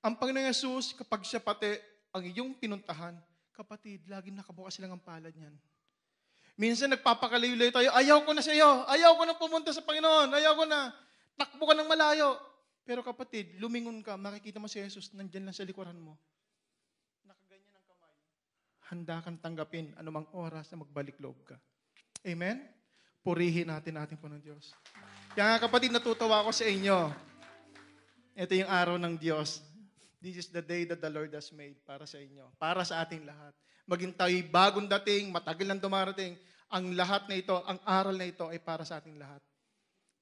Ang Panginoon Jesus, kapag siya pati ang iyong pinuntahan, kapatid, laging nakabukas lang ang palad niyan. Minsan nagpapakalayo-layo tayo, ayaw ko na sa iyo, ayaw ko na pumunta sa Panginoon, ayaw ko na, takbo ka ng malayo. Pero kapatid, lumingon ka, makikita mo si Jesus, nandyan lang sa likuran mo. Nakaganyan ang kamay. Handa kang tanggapin anumang oras na magbalik loob ka. Amen? Purihin natin Panginoon Diyos. Kaya nga kapatid, natutuwa ako sa inyo. Ito yung araw ng Diyos. This is the day that the Lord has made para sa inyo, para sa ating lahat. Maging tayo'y bagong dating, matagal lang dumarating, ang lahat na ito, ang aral na ito ay para sa ating lahat.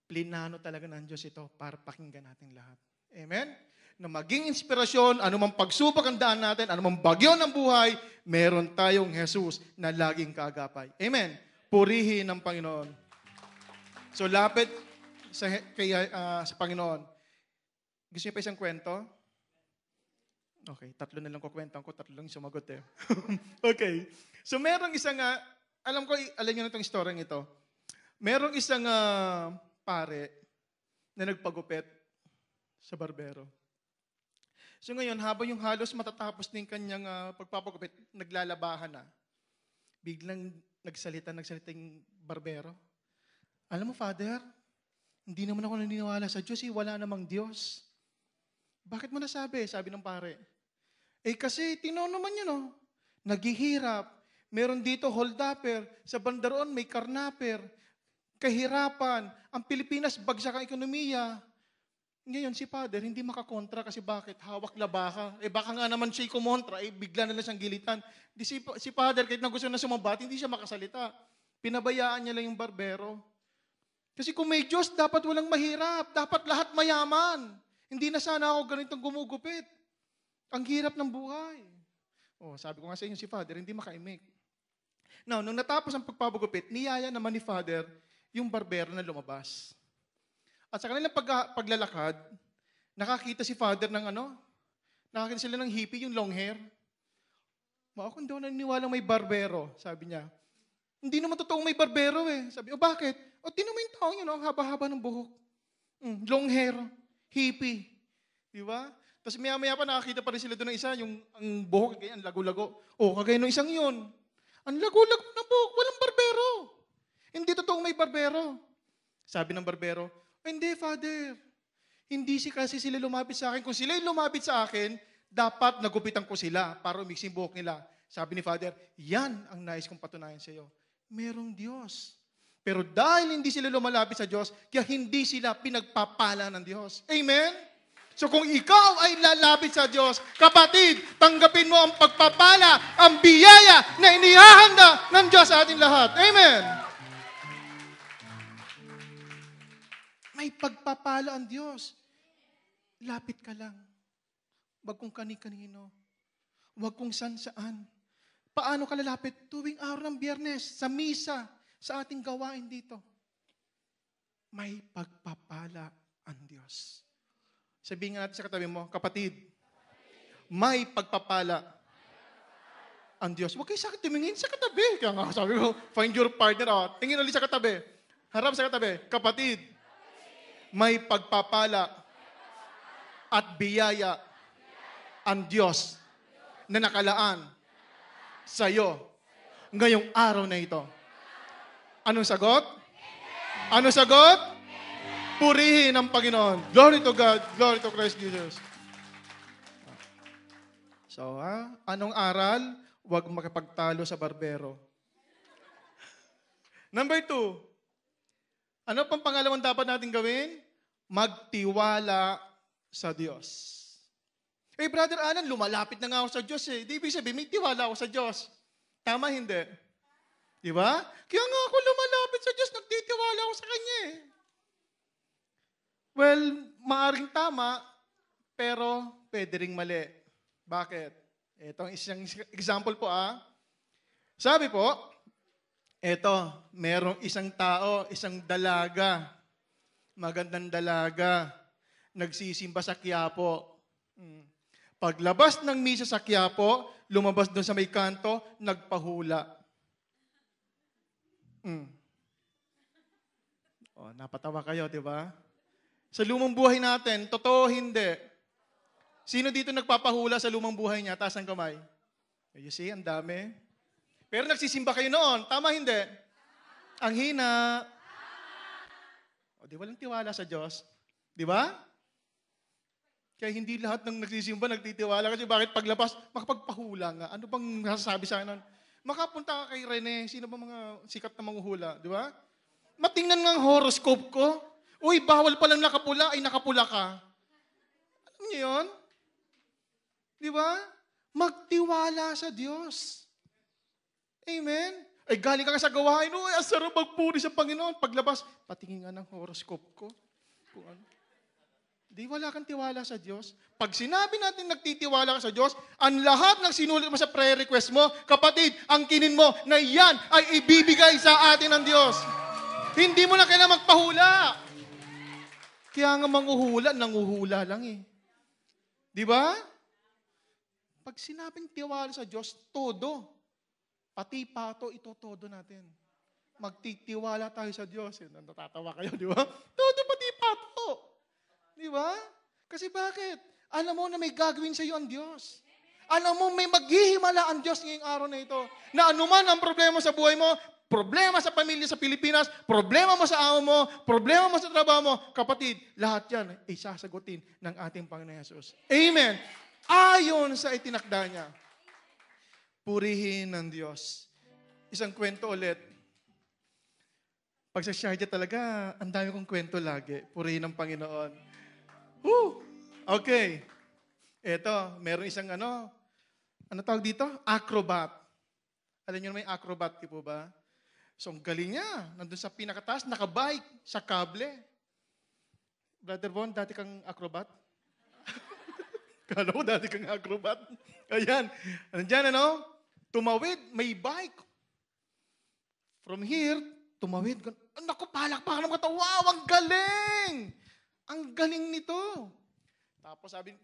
Plinano talaga ng Diyos ito para pakinggan natin lahat. Amen? Na maging inspirasyon, anumang pagsubok ang daan natin, anumang bagyo ng buhay, meron tayong Jesus na laging kaagapay. Amen? Purihin ng Panginoon. So lapit sa Panginoon. Gusto niyo pa isang kwento? Okay, 3 na lang kukwentan ko, 3 lang sumagot eh. Okay. So merong isang, alam niyo na itong storyng ito. Merong isang pare na nagpagupit sa barbero. So ngayon, habang yung halos matatapos ng kanyang pagpapagupit, naglalabahan na. Biglang nagsalita yung barbero. Alam mo, Father, hindi naman ako naniniwala sa Diyos, wala namang Diyos. Bakit mo nasabi? Sabi ng pare. Kasi, tinaw naman yun, naghihirap. Meron dito hold-upper. Sa bandaroon, may karnapper. Kahirapan. Ang Pilipinas, bagsak ang ekonomiya. Ngayon, si Father, hindi makakontra kasi bakit? Hawak labaka. Baka nga naman siya'y kumontra, bigla na lang siyang gilitan. Si Father, kahit na gusto na sumabat, hindi siya makasalita. Pinabayaan niya lang yung barbero. Kasi kung may Diyos, dapat walang mahirap. Dapat lahat mayaman. Hindi na sana ako ganitong gumugupit. Ang hirap ng buhay. Sabi ko nga sa inyo, si Father, hindi makaimik. Now, nung natapos ang pagpapagupit, niyaya naman ni Father yung barbero na lumabas. At sa kanilang paglalakad, nakakita si Father ng nakakita sila ng hippie, yung long hair. Ako daw naniniwalang may barbero, sabi niya. Hindi naman totoong may barbero eh. Sabi, bakit? Tinan mo yung taong yun, ang haba-haba ng buhok. Long hair, hippie. Di ba? Tapos maya-maya pa nakakita pa rin sila doon ng isa, yung ang buhok, ang lago-lago. Kagaya ng isang yun. Ang lago-lago ng buhok, walang barbero. Hindi totoong may barbero. Sabi ng barbero, hindi, Father. Hindi kasi sila lumapit sa akin. Kung sila yung lumapit sa akin, dapat nagupitan ko sila para umiksi yung buhok nila. Sabi ni Father, yan ang nais kong patunayan sa iyo. Merong Diyos. Pero dahil hindi sila lumalapit sa Diyos, kaya hindi sila pinagpapala ng Diyos. Amen? So kung ikaw ay lalapit sa Diyos, kapatid, tanggapin mo ang pagpapala, ang biyaya na inihahanda ng Diyos sa ating lahat. Amen? May pagpapala ang Diyos. Lapit ka lang. Huwag kung kani-kanino. Huwag kung saan-saan. Paano ka lalapit? Tuwing araw ng Biyernes, sa misa, sa ating gawain dito. May pagpapala ang Diyos. Sabihin nga natin sa katabi mo, kapatid, may pagpapala ang Diyos. Huwag kayo sa akin tumingin sa katabi. Kaya nga sabi ko, find your partner. Tingin ulit sa katabi. Harap sa katabi. Kapatid, may pagpapala at biyaya ang Diyos na nakalaan sa iyo ngayong araw na ito. Anong sagot? Anong sagot? Purihin ang Panginoon. Glory to God. Glory to Christ Jesus. So, anong aral? Huwag makipagtalo sa barbero. Number 2. Ano pang pangalawang dapat natin gawin? Magtiwala sa Diyos. Brother Alan, lumalapit na nga ako sa Diyos eh. Di ibig sabihin, may tiwala ako sa Diyos. Tama, hindi? Di ba? Kaya nga ako lumalapit sa Diyos, nagtitiwala ako sa Kanya eh. Well, maaring tama, pero pwede ring mali. Bakit? Ito isang example po Sabi po, merong isang tao, isang dalaga, magandang dalaga, nagsisimba sa Quiapo. Paglabas ng misa sa Quiapo, lumabas doon sa may kanto, nagpahula. Napatawa kayo, di ba? Sa lumang buhay natin, totoo hindi. Sino dito nagpapahula sa lumang buhay niya? Taas ang kamay. You see, ang dami. Pero nagsisimba kayo noon. Tama hindi? Ang hina. Di walang tiwala sa Diyos. Di ba? Kaya hindi lahat ng nagsisimba nagtitiwala. Kasi bakit paglabas, makapagpahula nga. Ano bang nasasabi sa akin nun? Makapunta ka kay Rene. Sino ba mga sikat na manguhula? Di ba? Matingnan nga ang horoscope ko. Uy, bawal palang nakapula, ay nakapula ka. Alam niyo yun? Di ba? Magtiwala sa Diyos. Amen? Ay, galing ka sa gawain. Uy, ang sarap magpuri sa Panginoon. Paglabas, patingin nga ng horoscope ko. Kung ano. Di wala kang tiwala sa Diyos. Pag sinabi natin nagtitiwala ka sa Diyos, ang lahat ng sinulat mo sa prayer request mo, kapatid, ang kinin mo na yan ay ibibigay sa atin ng Diyos. Hindi mo na kailangan magpahula. Kaya nga nanguhula lang eh. Di ba? Pag sinabing tiwala sa Diyos, todo. Pati pato, ito todo natin. Magtitiwala tayo sa Diyos. Natatawa kayo, di ba? Todo pati pato. Di ba? Kasi bakit? Alam mo na may gagawin sa iyo ang Diyos. Alam mo may maghihimala ang Diyos ngayong araw na ito. Na anuman ang problema sa buhay mo, problema sa pamilya sa Pilipinas, problema mo sa amo mo, problema mo sa trabaho mo, kapatid, lahat yan ay sasagutin ng ating Panginoon Jesus. Amen. Ayon sa itinakda niya. Purihin ng Diyos. Isang kwento ulit. Pag sa Sharjah talaga, ang dami kong kwento lagi. Purihin ng Panginoon. Okay. Ito, meron isang ano tawag dito? Acrobat. Alam niyo naman yung acrobat, di po ba? So, ang galing niya. Nandun sa pinakataas, nakabike, sa kable. Brother Von, dati kang acrobat? Kala ko dati kang acrobat. Ayan. Nandyan, tumawid, may bike. From here, tumawid. Naku, palakpakan ng kata. Wow, ang galing! Ang galing nito. Tapos sabi,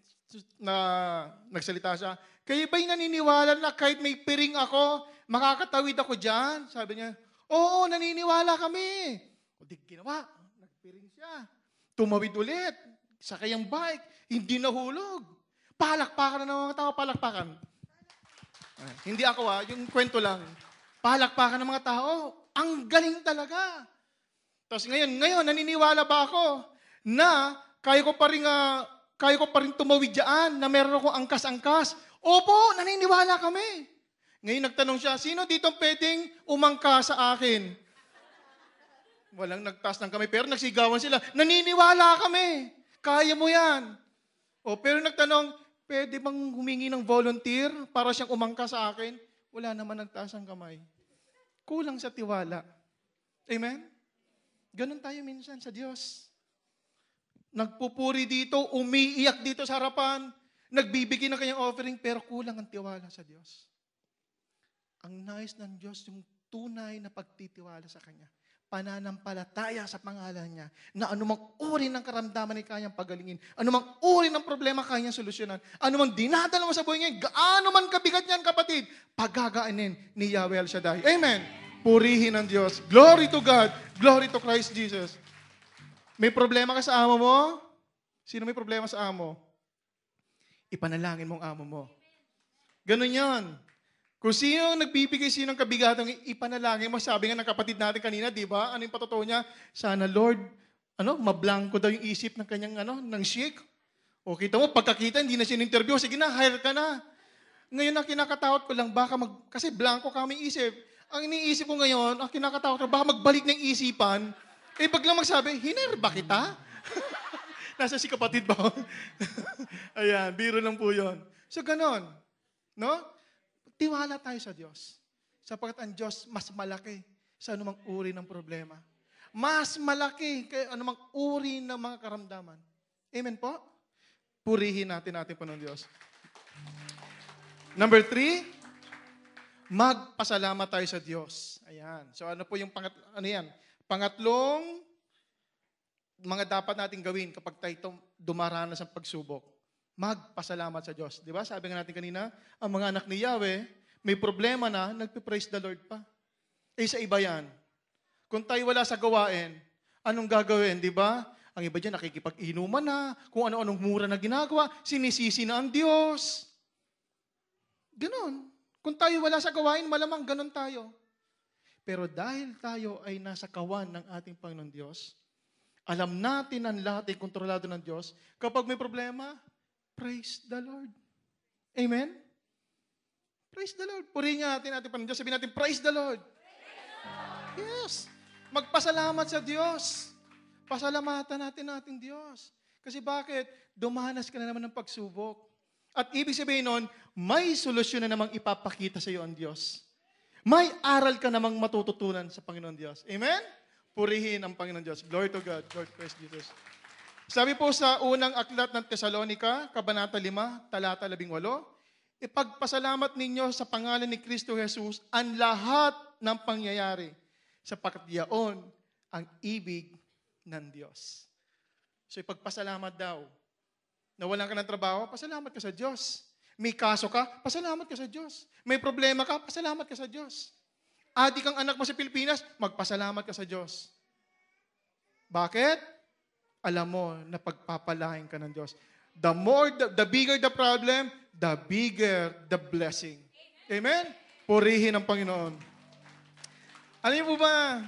nagsalita siya, kayo ba'y naniniwala na kahit may piring ako, makakatawid ako dyan? Sabi niya, oo, naniniwala kami. O di ginawa, nagpiring siya. Tumawid ulit, sakay ang bike, hindi nahulog. Palakpakan na ng mga tao, palakpakan. Hindi ako yung kwento lang. Palakpakan ng mga tao, ang galing talaga. Tapos ngayon, naniniwala ba ako na kaya ko pa rin tumawid dyan, na meron akong angkas-angkas? Opo, naniniwala kami. Ngayon nagtanong siya, sino dito pwedeng umangka sa akin? Walang nagtaas ng kamay, pero nagsigawan sila, naniniwala kami. Kaya mo yan. Pero nagtanong, pwede bang humingi ng volunteer para siyang umangka sa akin? Wala naman nagtaas ng kamay. Kulang sa tiwala. Amen? Ganon tayo minsan sa Diyos. Nagpupuri dito, umiiyak dito sa harapan, nagbibigay ng kanyang offering, pero kulang ang tiwala sa Diyos. Ang nais ng Diyos, yung tunay na pagtitiwala sa Kanya. Pananampalataya sa pangalan niya, na anumang uri ng karamdaman ay kanyang pagalingin, anumang uri ng problema kanyang solusyonan, anumang dinadala mo sa buhay niya, gaano man kabigat niyan, kapatid, pagagaanin ni Yahweh El Shaddai. Amen. Purihin ang Diyos. Glory to God. Glory to Christ Jesus. May problema ka sa amo mo? Sino may problema sa amo? Ipanalangin mong amo mo. Ganun yan. Kung sino nagbibigay sino ng kabigatang ipanalangin mo, sabi nga ng kapatid natin kanina, di ba? Ano yung patotoo niya? Sana Lord, mablangko daw yung isip ng kanyang, ng sheik. O kita mo, pagkakita, hindi na siya interview. Sige na, hire ka na. Ngayon, ang kinakatakot ko lang, kasi blanco kami isip. Ang iniisip ko ngayon, ang kinakatakot ko, baka magbalik ng isipan, biglang magsabi, hiner ba kita? Nasa si kapatid ba? Ayan, biro lang po yun. So, ganon. No? Tiwala tayo sa Diyos. Sapagkat ang Diyos mas malaki sa anumang uri ng problema. Mas malaki kay anumang uri ng mga karamdaman. Amen po? Purihin natin po ng Diyos. Number 3, magpasalamat tayo sa Diyos. Ayan. So ano po yung pangatlong mga dapat natin gawin kapag tayo dumaranas ng pagsubok? Magpasalamat sa Diyos. Di ba? Sabi nga natin kanina, ang mga anak ni Yahweh, may problema na, nagpipraise the Lord pa. Sa iba yan. Kung tayo wala sa gawain, anong gagawin? Di ba? Ang iba dyan, nakikipag-inuman na, kung ano-anong mura na ginagawa, sinisisi na ang Diyos. Ganon. Kung tayo wala sa gawain, malamang ganon tayo. Pero dahil tayo ay nasa kawan ng ating Panginoon Diyos, alam natin ang lahat ay kontrolado ng Diyos, kapag may problema, praise the Lord. Amen? Praise the Lord. Purihin natin Panginoon Diyos. Sabihin natin, praise the Lord. Yes. Magpasalamat sa Diyos. Pasalamatan natin Diyos. Kasi bakit? Dumanas ka na naman ng pagsubok. At ibig sabihin nun, may solusyon na namang ipapakita sa iyo ang Diyos. May aral ka namang matututunan sa Panginoon Diyos. Amen? Purihin ang Panginoon Diyos. Glory to God. Lord Christ Jesus. Sabi po sa unang aklat ng Tesalonica, Kabanata 5, Talata 18, ipagpasalamat ninyo sa pangalan ni Kristo Jesus ang lahat ng pangyayari sapagkat yaon ang ibig ng Diyos. So ipagpasalamat daw. Nawalan ka ng trabaho, pasalamat ka sa Diyos. May kaso ka, pasalamat ka sa Diyos. May problema ka, pasalamat ka sa Diyos. Adik ang anak mo sa Pilipinas, magpasalamat ka sa Diyos. Bakit? Alam mo na pagpapalain ka ng Diyos. The bigger the problem, the bigger the blessing. Amen? Purihin ang Panginoon. Alam niyo po ba,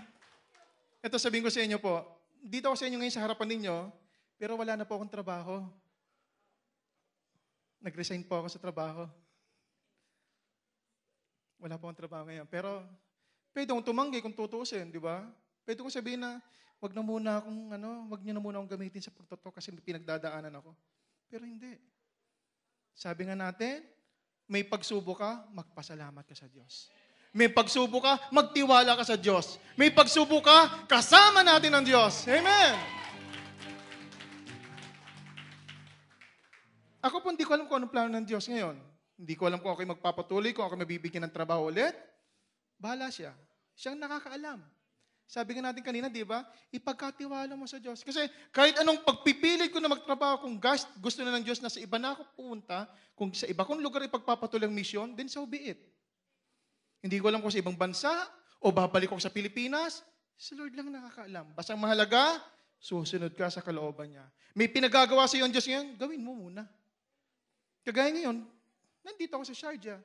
ito sabihin ko sa inyo po, dito ako sa inyo ngayon sa harapan ninyo, pero wala na po akong trabaho. Nag-resign po ako sa trabaho. Wala po akong trabaho ngayon. Pero, pwede akong tumanggi kung tutuusin, di ba? Pwede kong sabihin na, wag niyo na muna akong gamitin sa pagtotoo kasi may pinagdadaanan ako. Pero hindi. Sabi nga natin, may pagsubok ka, magpasalamat ka sa Diyos. May pagsubok ka, magtiwala ka sa Diyos. May pagsubok ka, kasama natin ang Diyos. Amen! Ako po hindi ko alam kung anong plano ng Diyos ngayon. Hindi ko alam kung ako'y magpapatuloy, kung ako mabibigyan ng trabaho ulit. Bahala siya. Siyang nakakaalam. Sabi nga natin kanina, di ba? Ipagkatiwala mo sa Diyos. Kasi kahit anong pagpipilit ko na magtrabaho, kung gusto na ng Diyos na sa iba na ako pupunta, kung sa iba kong lugar ipagpapatuloy ang misyon, then so be it. Hindi ko alam kung sa ibang bansa, o babalik ko sa Pilipinas, si Lord lang nakakaalam. Basta mahalaga, susunod ka sa kalooban niya. May pinagagawa sa iyo ang Diyos ngayon, gawin mo muna. Kagaya ngayon, nandito ako sa Sharjah.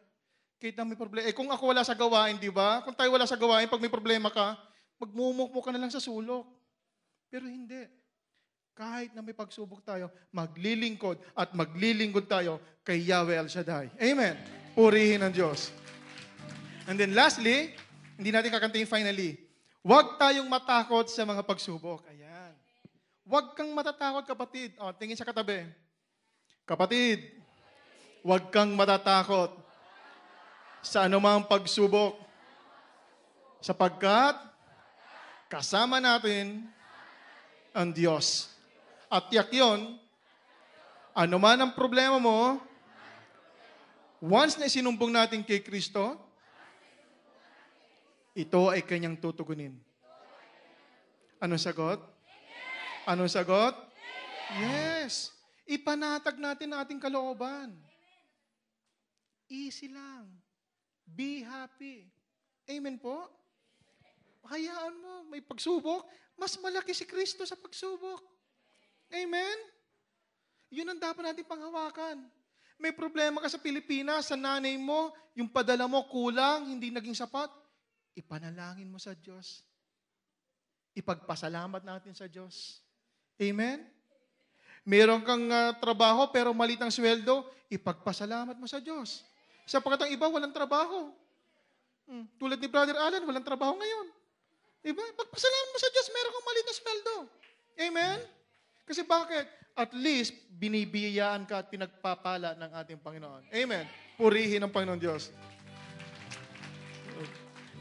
Kahit na may problema. Kung ako wala sa gawain, di ba? Kung tayo wala sa gawain, pag may problema ka, magmumukmo ka na lang sa sulok. Pero hindi. Kahit na may pagsubok tayo, maglilingkod at maglilingkod tayo kay Yahweh El Shaddai. Amen. Purihin ang Diyos. And then lastly, hindi natin kakantayin finally, huwag tayong matakot sa mga pagsubok. Ayan. Huwag kang matatakot, kapatid. O, tingin sa katabi. Kapatid, huwag kang matatakot sa anumang pagsubok. Sapagkat, kasama natin ang Diyos. At tiyak yun, ano man ang problema mo, once na isinumbong natin kay Kristo, ito ay kanyang tutugunin. Anong sagot? Anong sagot? Yes. Ipanatag natin ang ating kalooban. Easy lang. Be happy. Amen po? Hayaan mo, may pagsubok, mas malaki si Kristo sa pagsubok. Amen? Yun ang dapat natin panghawakan. May problema ka sa Pilipinas, sa nanay mo, yung padala mo kulang, hindi naging sapat, ipanalangin mo sa Diyos. Ipagpasalamat natin sa Diyos. Amen? Meron kang trabaho pero malit ang sweldo, ipagpasalamat mo sa Diyos. Sapagkat ang iba walang trabaho. Tulad ni Brother Alan, walang trabaho ngayon. Diba? Pagpasalamat mo sa Diyos, meron kang maliit na sweldo. Amen? Kasi bakit? At least, binibiyayaan ka at pinagpapala ng ating Panginoon. Amen? Purihin ang Panginoon Diyos.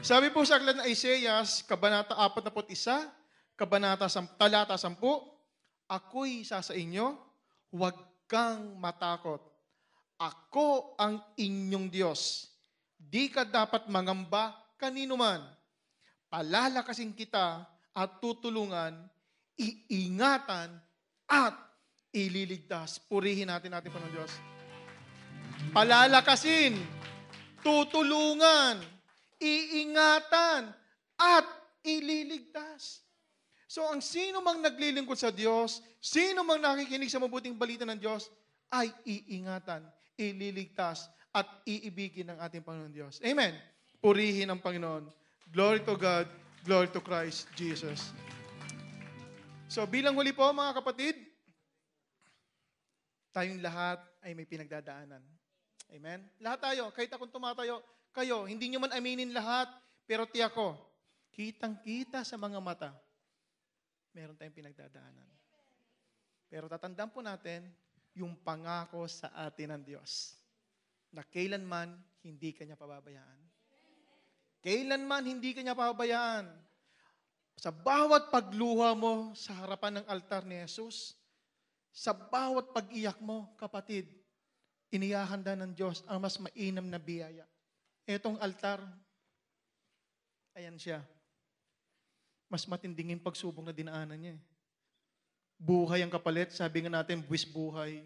Sabi po sa aklat ng Isaiah, Kabanata 41, talata 10, ako'y isa sa inyo, huwag kang matakot. Ako ang inyong Diyos. Di ka dapat mangamba kanino man. Palalakasin kita at tutulungan, iingatan at ililigtas. Purihin natin Panginoon Diyos. Palalakasin, tutulungan, iingatan at ililigtas. So ang sino mang naglilingkod sa Diyos, sino mang nakikinig sa mabuting balita ng Diyos, ay iingatan, ililigtas at iibigin ng ating Panginoon Diyos. Amen. Purihin ang Panginoon. Glory to God, glory to Christ Jesus. So bilang huli po mga kapatid, tayong lahat ay may pinagdadaanan. Amen? Lahat tayo, kahit akong tumatayo, kayo, hindi nyo man aminin lahat, pero tiyak ko, kitang-kita sa mga mata, meron tayong pinagdadaanan. Pero tatandaan po natin yung pangako sa atin ng Diyos na kailanman hindi kanya pababayaan. Kailanman hindi kanya pababayaan. Sa bawat pagluha mo sa harapan ng altar ni Jesus, sa bawat pag-iyak mo, kapatid, inihahanda ng Diyos ang mas mainam na biyaya. Etong altar, ayan siya. Mas matinding yung pagsubok na dinaanan niya. Buhay ang kapalit, sabi nga natin, buwis buhay.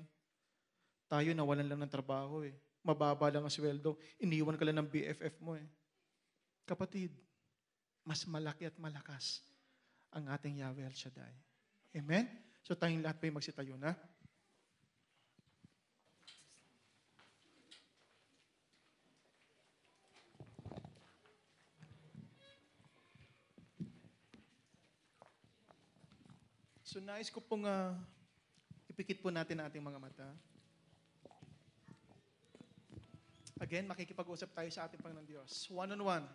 Tayo nawalan lang ng trabaho eh. Mababa lang ang sweldo. Iniwan ka lang ng BFF mo eh. Kapatid, mas malaki at malakas ang ating Yahweh El Shaddai. Amen? So tayong lahat pa magsitayo na. So nais ko pong ipikit po natin ang ating mga mata. Again, makikipag-usap tayo sa ating Panginoon Diyos. One-on-one.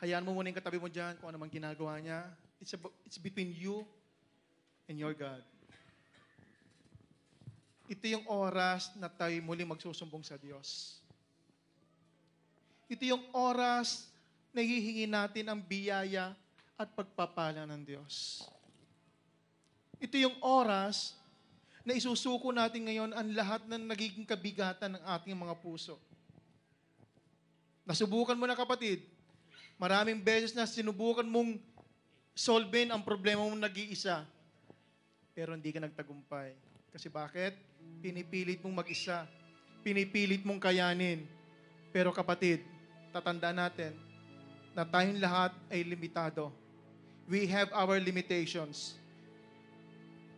Hayaan mo muna yung katabi mo dyan kung ano mang ginagawa niya. It's between you and your God. Ito yung oras na tayo muli magsusumbong sa Diyos. Ito yung oras na hihingi natin ang biyaya at pagpapala ng Diyos. Ito yung oras na isusuko natin ngayon ang lahat ng nagiging kabigatan ng ating mga puso. Nasubukan mo na kapatid, maraming beses na sinubukan mong solvein ang problema mong nag-iisa, pero hindi ka nagtagumpay. Kasi bakit? Pinipilit mong mag-isa. Pinipilit mong kayanin. Pero kapatid, tatandaan natin na tayong lahat ay limitado. We have our limitations.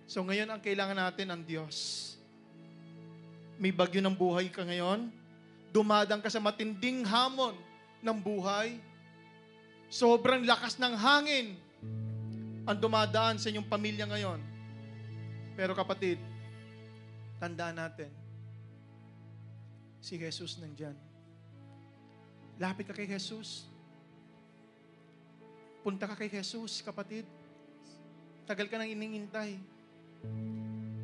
So ngayon ang kailangan natin ang Diyos. May bagyo ng buhay ka ngayon. Dumadang ka sa matinding hamon ng buhay. Sobrang lakas ng hangin ang dumadaan sa inyong pamilya ngayon. Pero kapatid, tandaan natin, si Jesus nandyan. Lapit ka kay Jesus. Punta ka kay Jesus, kapatid. Tagal ka nang iningintay.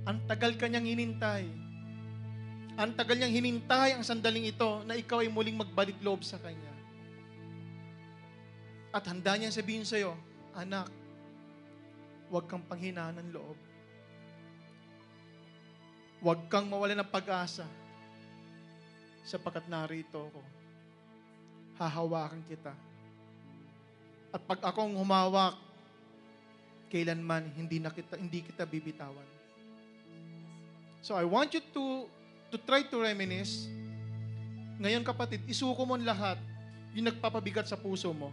Ang tagal ka niyang hinintay. Ang tagal niyang hinintay ang sandaling ito na ikaw ay muling magbalik loob sa Kanya. At handa niyang sabihin sa iyo, anak, huwag kang panghinaan ng loob. Huwag kang mawala ng pag-asa sapagkat narito ako. Hahawakan kita. At pag akong humawak, kailanman hindi kita bibitawan. So I want you to try to reminisce. Ngayon kapatid, isuko mo ang lahat yung nagpapabigat sa puso mo.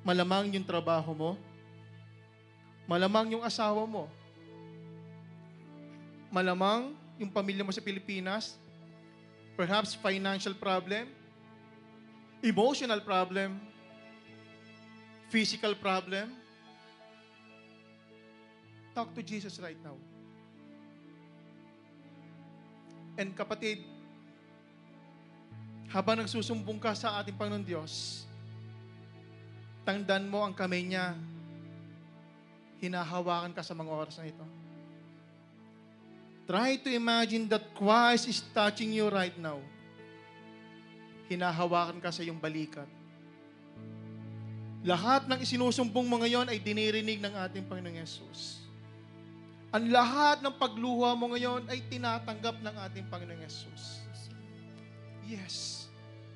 Malamang yung trabaho mo. Malamang yung asawa mo. Malamang yung pamilya mo sa Pilipinas. Perhaps financial problem. Emotional problem. Physical problem. Talk to Jesus right now. And kapatid, habang nagsusumbong ka sa ating Panginoon Diyos, tandaan mo ang kamay niya, hinahawakan ka sa mga oras na ito. Try to imagine that Christ is touching you right now. Hinahawakan ka sa iyong balikat. Lahat ng isinusumbong mo ngayon ay dinirinig ng ating Panginoong Yesus. Ang lahat ng pagluha mo ngayon ay tinatanggap ng ating Panginoong Yesus. Yes.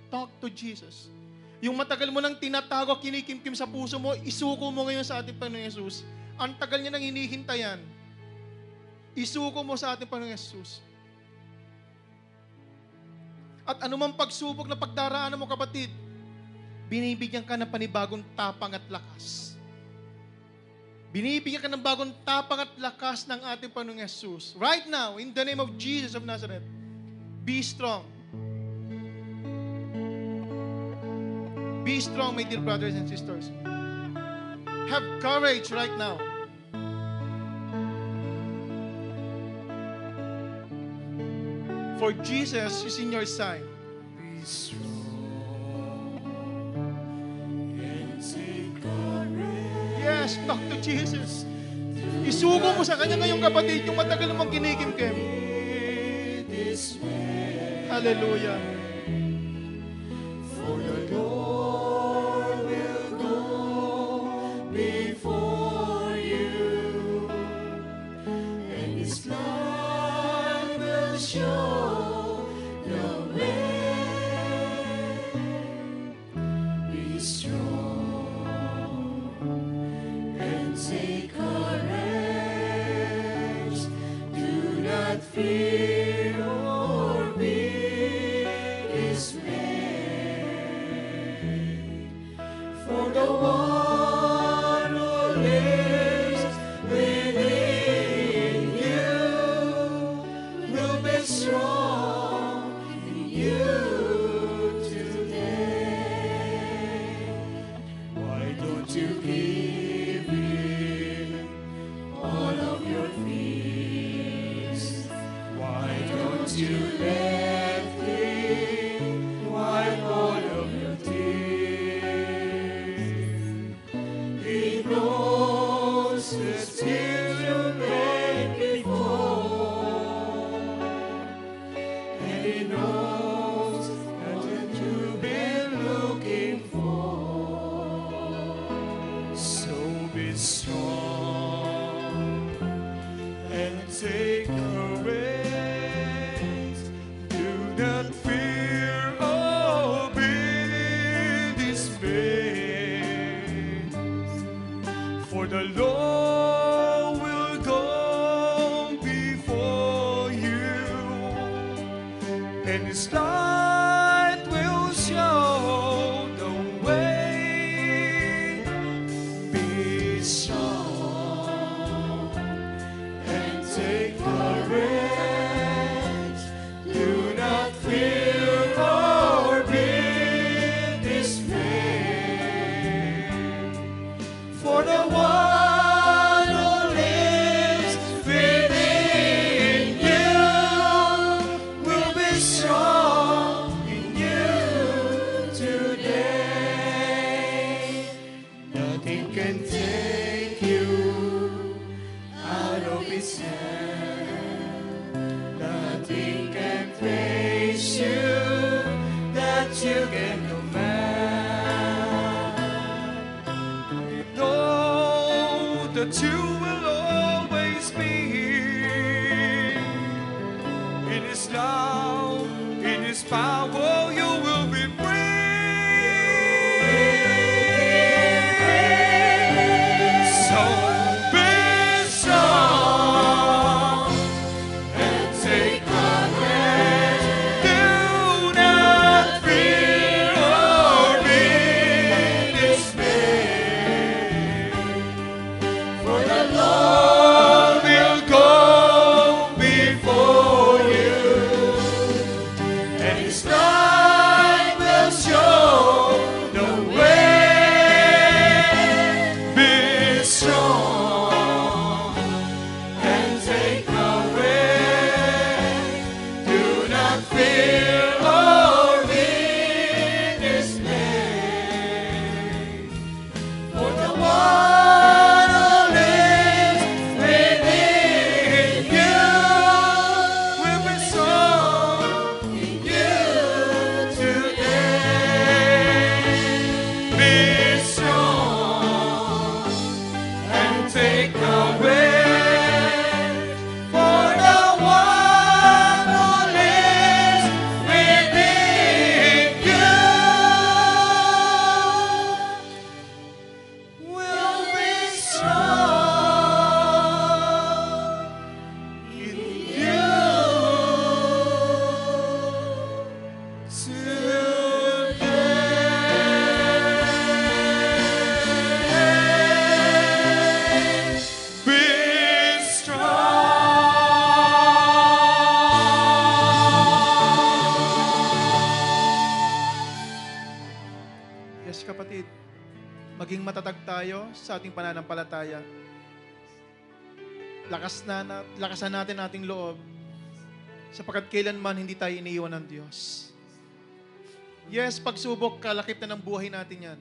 Talk to Jesus. Yung matagal mo nang tinatago, kinikimkim sa puso mo, isuko mo ngayon sa ating Panginoong Yesus. Ang tagal niya nang hinihintayan. Isuko mo sa ating Panginoong Yesus. At anumang pagsubok na pagdaraanan mo, kapatid, binibigyan ka ng panibagong tapang at lakas. Binibigyan ka ng bagong tapang at lakas ng ating Panginoong Yesus. Right now, in the name of Jesus of Nazareth, be strong. Be strong, my dear brothers and sisters. Have courage right now. For Jesus is in your side. Be strong and take courage. Yes, talk to Jesus. Isuko mo sa Kanya ngayong kapatid, yung matagal namang kinikimkim. Hallelujah. For the Lord will go before you, and His light will show the way. Be strong and take courage. Do not fear or be dismayed. For the one who lives within you will be strong in you today. Why don't you give Him all of your fears? Why don't you let Him wipe all of your tears? He knows the tears you made before, and He knows that you've been take the reins. Do not fear or be dismayed, for the Lord will go before you, and His light will show the way. Be strong and take courage. Do not fear or be dismayed, for the one who lives within you will be strong in you today. Nothing can take you out of His hand. Nothing can face you that you can command. Know that you will always be in His love, in His power. You will be free. So be strong and take courage. Do not fear or be dismayed, for the Lord will go before you, and His light will show the way. Be strong and take courage. Do not fear or be dismayed, for the one who lives within you will be strong in you today. Be strong and take courage, for the one who lives within you will be strong in you today. Be strong. Yes, kapatid. Maging matatag tayo sa ating pananampalataya. Lakasan natin ating loob, sapagkat kailanman hindi tayo iniiwan ng Diyos. Yes, pagsubok, kalakip na ng buhay natin yan.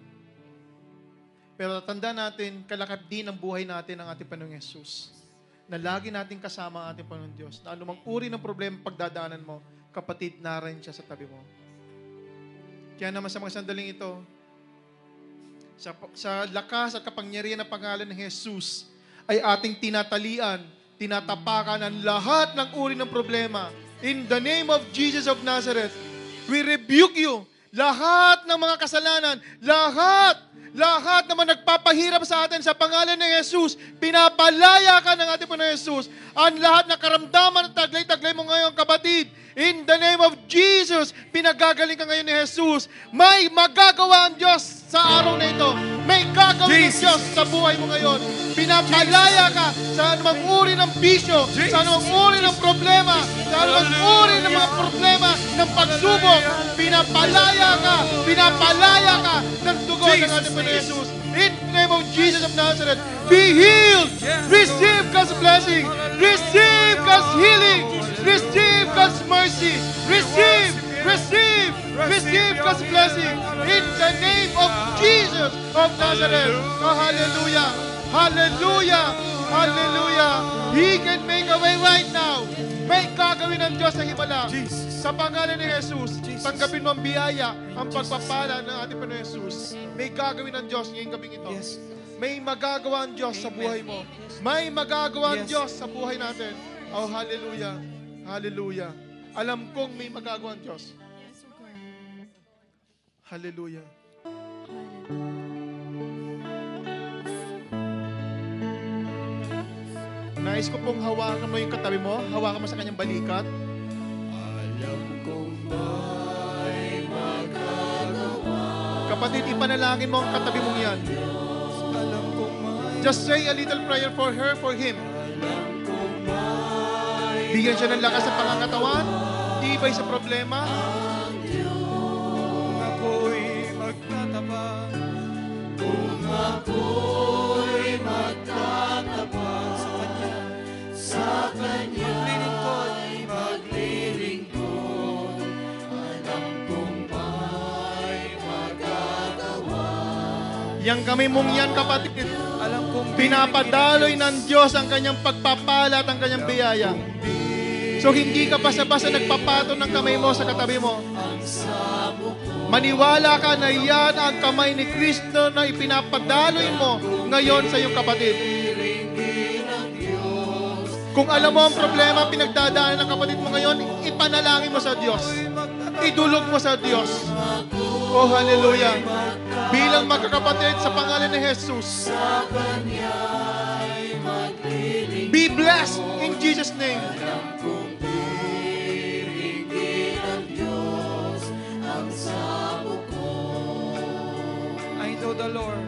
Pero tanda natin, kalakip din ng buhay natin ang ating Panginoong Yesus. Na lagi natin kasama ang ating Panginoong Diyos. Na anumang uri ng problema pagdadaanan mo, kapatid, narin siya sa tabi mo. Kaya naman sa mga sandaling ito, sa lakas at kapangyarihan ng pangalan ng Jesus, ay ating tinatalian, tinatapakan ang lahat ng uri ng problema. In the name of Jesus of Nazareth, we rebuke you. Lahat ng mga kasalanan, lahat naman nagpapahirap sa atin sa pangalan ng Jesus, pinapalaya ka ng ating Panginoon Jesus. Ang lahat ng karamdaman at taglay-taglay mo ngayon, kapatid, in the name of Jesus, pinagagaling ka ngayon ni Jesus. May magagawa ang Diyos sa araw na ito. May gagawin ang Diyos sa buhay mo ngayon. Pinapalaya ka sa anumang uri ng bisyo, sa anumang uri ng problema, sa anumang uri ng mga problema ng pagsubok. Pinapalaya ka ng dugo ng ating Panginoon Jesus. In the name of Jesus of Nazareth, be healed. Receive God's blessing. Receive God's healing. Receive God's mercy. Receive God's blessing. In the name of Jesus of Nazareth. Oh, hallelujah. Hallelujah. Hallelujah. He can make a way right now. May gagawin ng Diyos sa himala. Sa pangalan ni Jesus, tanggapin mo ang biyaya, ang pagpapala ng ating Panginoon Jesus. May gagawin ng Diyos ngayong gabing ito. May magagawa ang Diyos sa buhay mo. May magagawa ang Diyos sa buhay natin. Oh, hallelujah. Hallelujah. Alam kong may magagawa ang Diyos. Yes, O God. Hallelujah. Nais ko pong hawakan mo yung katabi mo. Hawakan mo sa kanyang balikat. Alam kong may magagawa. Kapatid, ipanalangin mo ang katabi mong yan. Alam kong may, Just say a little prayer for her, for him. alam kong may Bigyan siya ng lakas sa pangangatawan, tibay sa problema. kung ako'y magtatapat. Kung Ako'y magtatapat sa Kanya, ay maglilingkod. Alam kong may magagawa. Yang kamay mong yan, kapatid, alam kong pinapadaloy ng Diyos ang kanyang pagpapala at ang kanyang biyaya. So hindi ka basta-basta nagpapato ng kamay mo sa katabi mo. Maniwala ka na yan ang kamay ni Kristo na ipinapadaloy mo ngayon sa iyong kapatid. Kung alam mo ang problema pinagdadaanan ng kapatid mo ngayon, ipanalangin mo sa Diyos. Idulog mo sa Diyos. Oh, hallelujah. Bilang magkakapatid sa pangalan ni Jesus. Be blessed in Jesus' name. I know the Lord.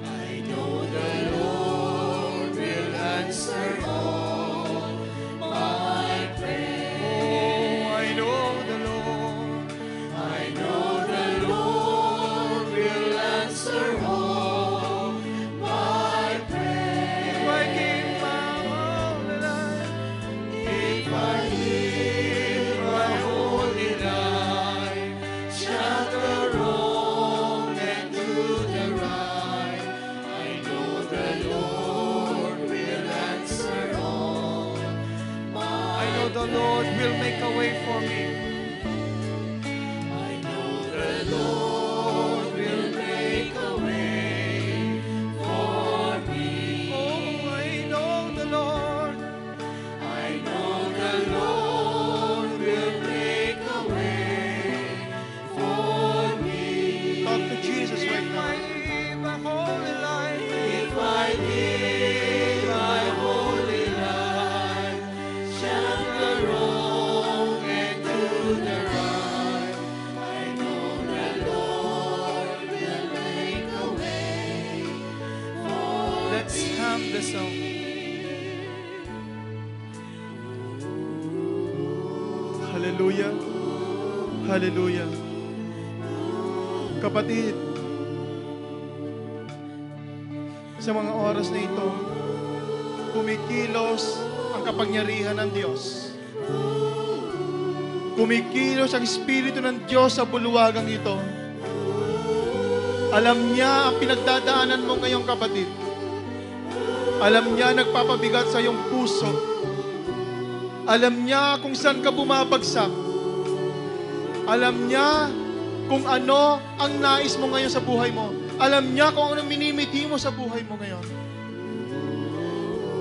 I know the Lord will answer all my prayers. Oh, I know the Lord. I know the Lord will answer all my prayers. If I give my whole life, If I live my holy life, shall the wrong and do the right, I know the Lord will answer all my I know the Lord will make a way for me. I know the Lord will make a way for me. Oh, I know the Lord. I know the Lord will make a way for me. Talk to Jesus right now. Live a holy life. If I live my holy life, shall the wrong and do the right, I know the Lord will make a way for Let's hum the song. Hallelujah. Hallelujah. Kapatid, sa mga oras na ito, kumikilos ang kapangyarihan ng Diyos. Kumikilos ang Espiritu ng Diyos sa bulwagang ito. Alam niya ang pinagdadaanan mo ngayong kapatid. Alam niya nagpapabigat sa iyong puso. Alam niya kung saan ka bumabagsak. Alam niya kung ano ang nais mo ngayon sa buhay mo. Alam niya kung ano minimiti mo sa buhay mo ngayon.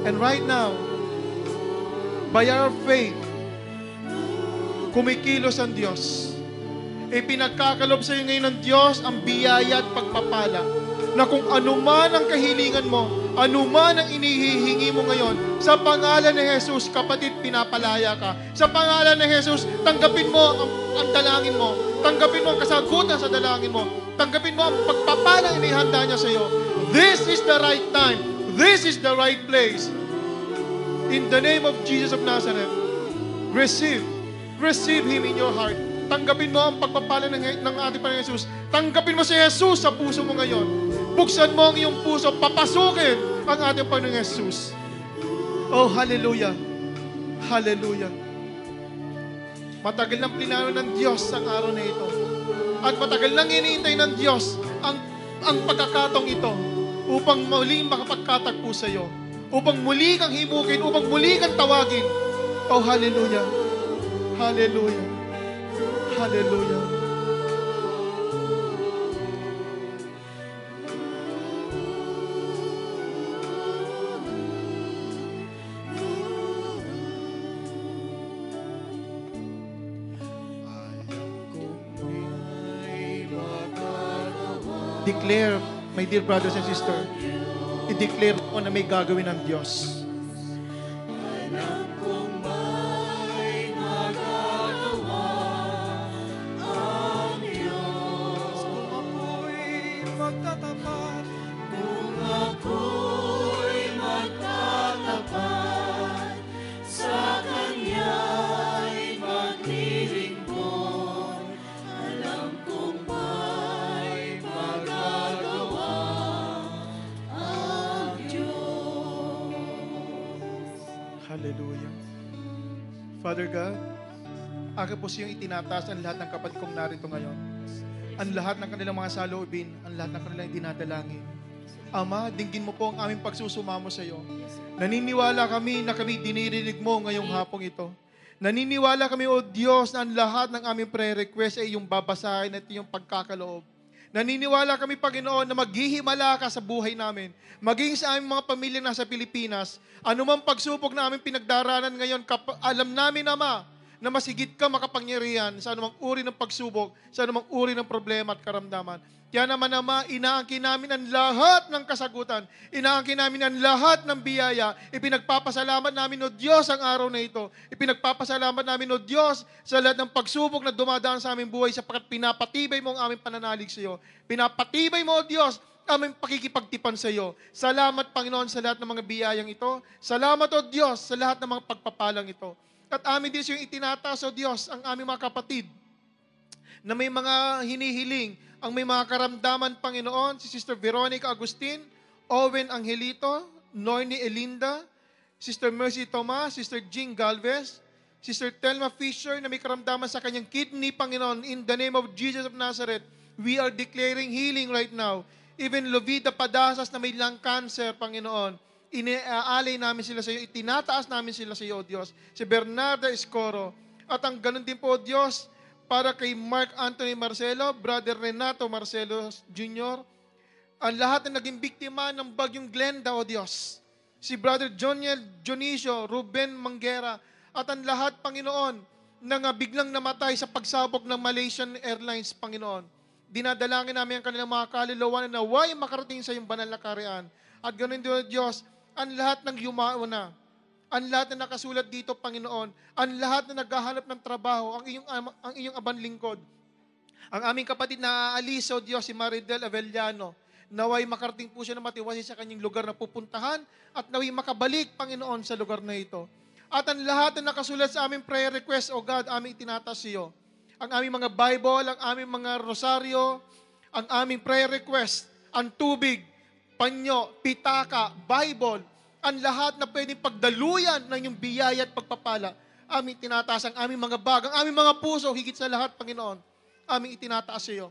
And right now, by our faith, kumikilos ang Diyos. Ipinagkakalob sa iyo ngayon ng Diyos ang biyaya at pagpapala na kung anuman ang kahilingan mo, anuman ang inihihingi mo ngayon, sa pangalan ni Jesus, kapatid, pinapalaya ka. Sa pangalan ni Jesus, tanggapin mo ang dalangin mo. Tanggapin mo ang kasagutan sa dalangin mo. Tanggapin mo ang pagpapala inihanda niya sa iyo. This is the right time. This is the right place. In the name of Jesus of Nazareth, receive Him in your heart. Tanggapin mo ang pagpapala ng ating Panginoon Jesus. Tanggapin mo si Jesus sa puso mo ngayon. Buksan mo ang iyong puso, papasukin ang ating Panginoon Jesus. Oh, hallelujah. Hallelujah. Matagal nang plinano ng Diyos ang araw na ito. At matagal nang iniintay ng Diyos ang pagkakataong ito upang muling makapagkatagpo sa iyo. Upang muli kang himukin, upang muli kang tawagin. Oh, hallelujah. Hallelujah. Hallelujah. declare, my dear brothers and sisters, i-declare mo na may gagawin ng Diyos. Alam kong may magagawa ang Diyos. Kung ako'y magtatapat, Kung ako'y magtatapat, sa Kanya'y maglilingkod, alam kong may magagawa ang Diyos. Hallelujah. Father God, akin po siyang itinataas ang lahat ng kapatid kong narito ngayon. Ang lahat ng kanilang mga saloobin, ang lahat ng kanilang dinadalangin. Ama, dinggin mo po ang aming pagsusumamo sa iyo. Naniniwala kami na kami dinirinig mo ngayong hapong ito. Naniniwala kami, O Diyos, na ang lahat ng aming prayer request ay iyong babasahin at iyong pagkakaloob. Naniniwala kami, Panginoon, na maghihimala ka sa buhay namin. Maging sa aming mga pamilya nasa Pilipinas, anumang pagsupok na aming pinagdaranan ngayon, alam namin, Ama, na masigit ka makapangyarihan sa anumang uri ng pagsubok, sa anumang uri ng problema at karamdaman. Kaya naman, Ama, inaangkin namin ang lahat ng kasagutan. Inaangkin namin ang lahat ng biyaya. Ipinagpapasalamat namin, O Diyos, ang araw na ito. Ipinagpapasalamat namin, O Diyos, sa lahat ng pagsubok na dumadaan sa aming buhay sapagkat pinapatibay mo ang aming pananalig sa iyo. Pinapatibay mo, O Diyos, aming pakikipagtipan sa iyo. Salamat, Panginoon, sa lahat ng mga biyayang ito. Salamat, O Diyos, sa lahat ng mga pagpapalang ito. At amin din yung itinataas, O Diyos, ang aming mga kapatid na may mga hinihiling, ang may mga karamdaman, Panginoon, si Sister Veronica Agustin, Owen Angelito, Nornie Elinda, Sister Mercy Tomas, Sister Jean Galvez, Sister Telma Fisher na may karamdaman sa kanyang kidney, Panginoon, in the name of Jesus of Nazareth, we are declaring healing right now. Even Lovida Padasas na may lung cancer, Panginoon, iniaalay namin sila sa iyo, itinataas namin sila sa iyo, O Diyos. Si Bernarda Escoro, at ang ganun din po, O Diyos, para kay Mark Anthony Marcelo, Brother Renato Marcelo Jr., ang lahat na naging biktima ng bagyong Glenda, O Diyos. Si Brother Joniel Dionisio, Ruben Manguera, at ang lahat, Panginoon, na biglang namatay sa pagsabog ng Malaysian Airlines, Panginoon. Dinadalangin namin ang kanilang mga kaluluwa na naway makarating sa iyong banal na kaharian. At ganoon din, O Diyos, ang lahat ng yumauna, ang lahat na nakasulat dito, Panginoon, ang lahat na naghahanap ng trabaho, ang iyong aban lingkod, ang aming kapatid na aalis, O Diyos, si Maridel Avellano, naway makarating po siya na matiwasi sa kanyang lugar na pupuntahan at naway makabalik, Panginoon, sa lugar na ito. At ang lahat na nakasulat sa aming prayer request, O God, aming itinatas sa iyo. Ang aming mga Bible, ang aming mga rosaryo, ang aming prayer request, ang tubig, panyo, pitaka, Bible, ang lahat na pwedeng pagdaluyan ng iyong biyaya at pagpapala, aming tinataas ang aming mga bag, ang aming mga puso, higit sa lahat, Panginoon, aming itinataas sa iyo.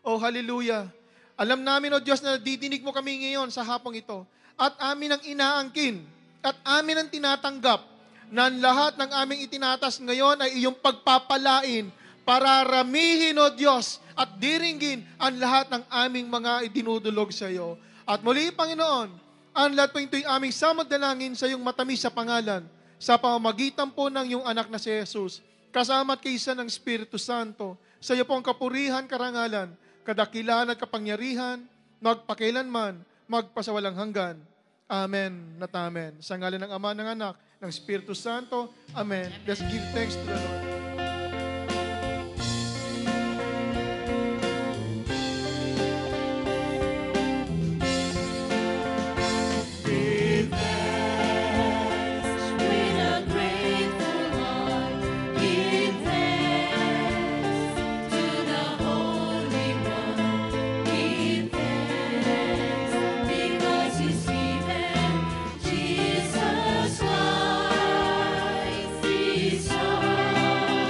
Oh, hallelujah. Alam namin, O Diyos, na didinig mo kami ngayon sa hapong ito, at amin ang inaangkin, at amin ang tinatanggap, na ang lahat ng aming itinatas ngayon ay iyong pagpapalain, para ramihin, O Diyos, at diringgin ang lahat ng aming mga idinudulog sa iyo. At muli, Panginoon, ang lahat po ito'y aming samadalangin sa iyong matamis sa pangalan, sa pamamagitan po ng iyong anak na si Jesus, kasama at kaisa ng Espiritu Santo, sa iyo po ang kapurihan, karangalan, kadakilan at kapangyarihan, magpakailanman, magpasawalang hanggan. Amen at amen. Sa ngalan ng Ama, ng Anak, ng Espiritu Santo. Amen. Let's give thanks to the Lord. With a grateful heart, give thanks to the Holy One. Give thanks because He's given Jesus Christ, His Son.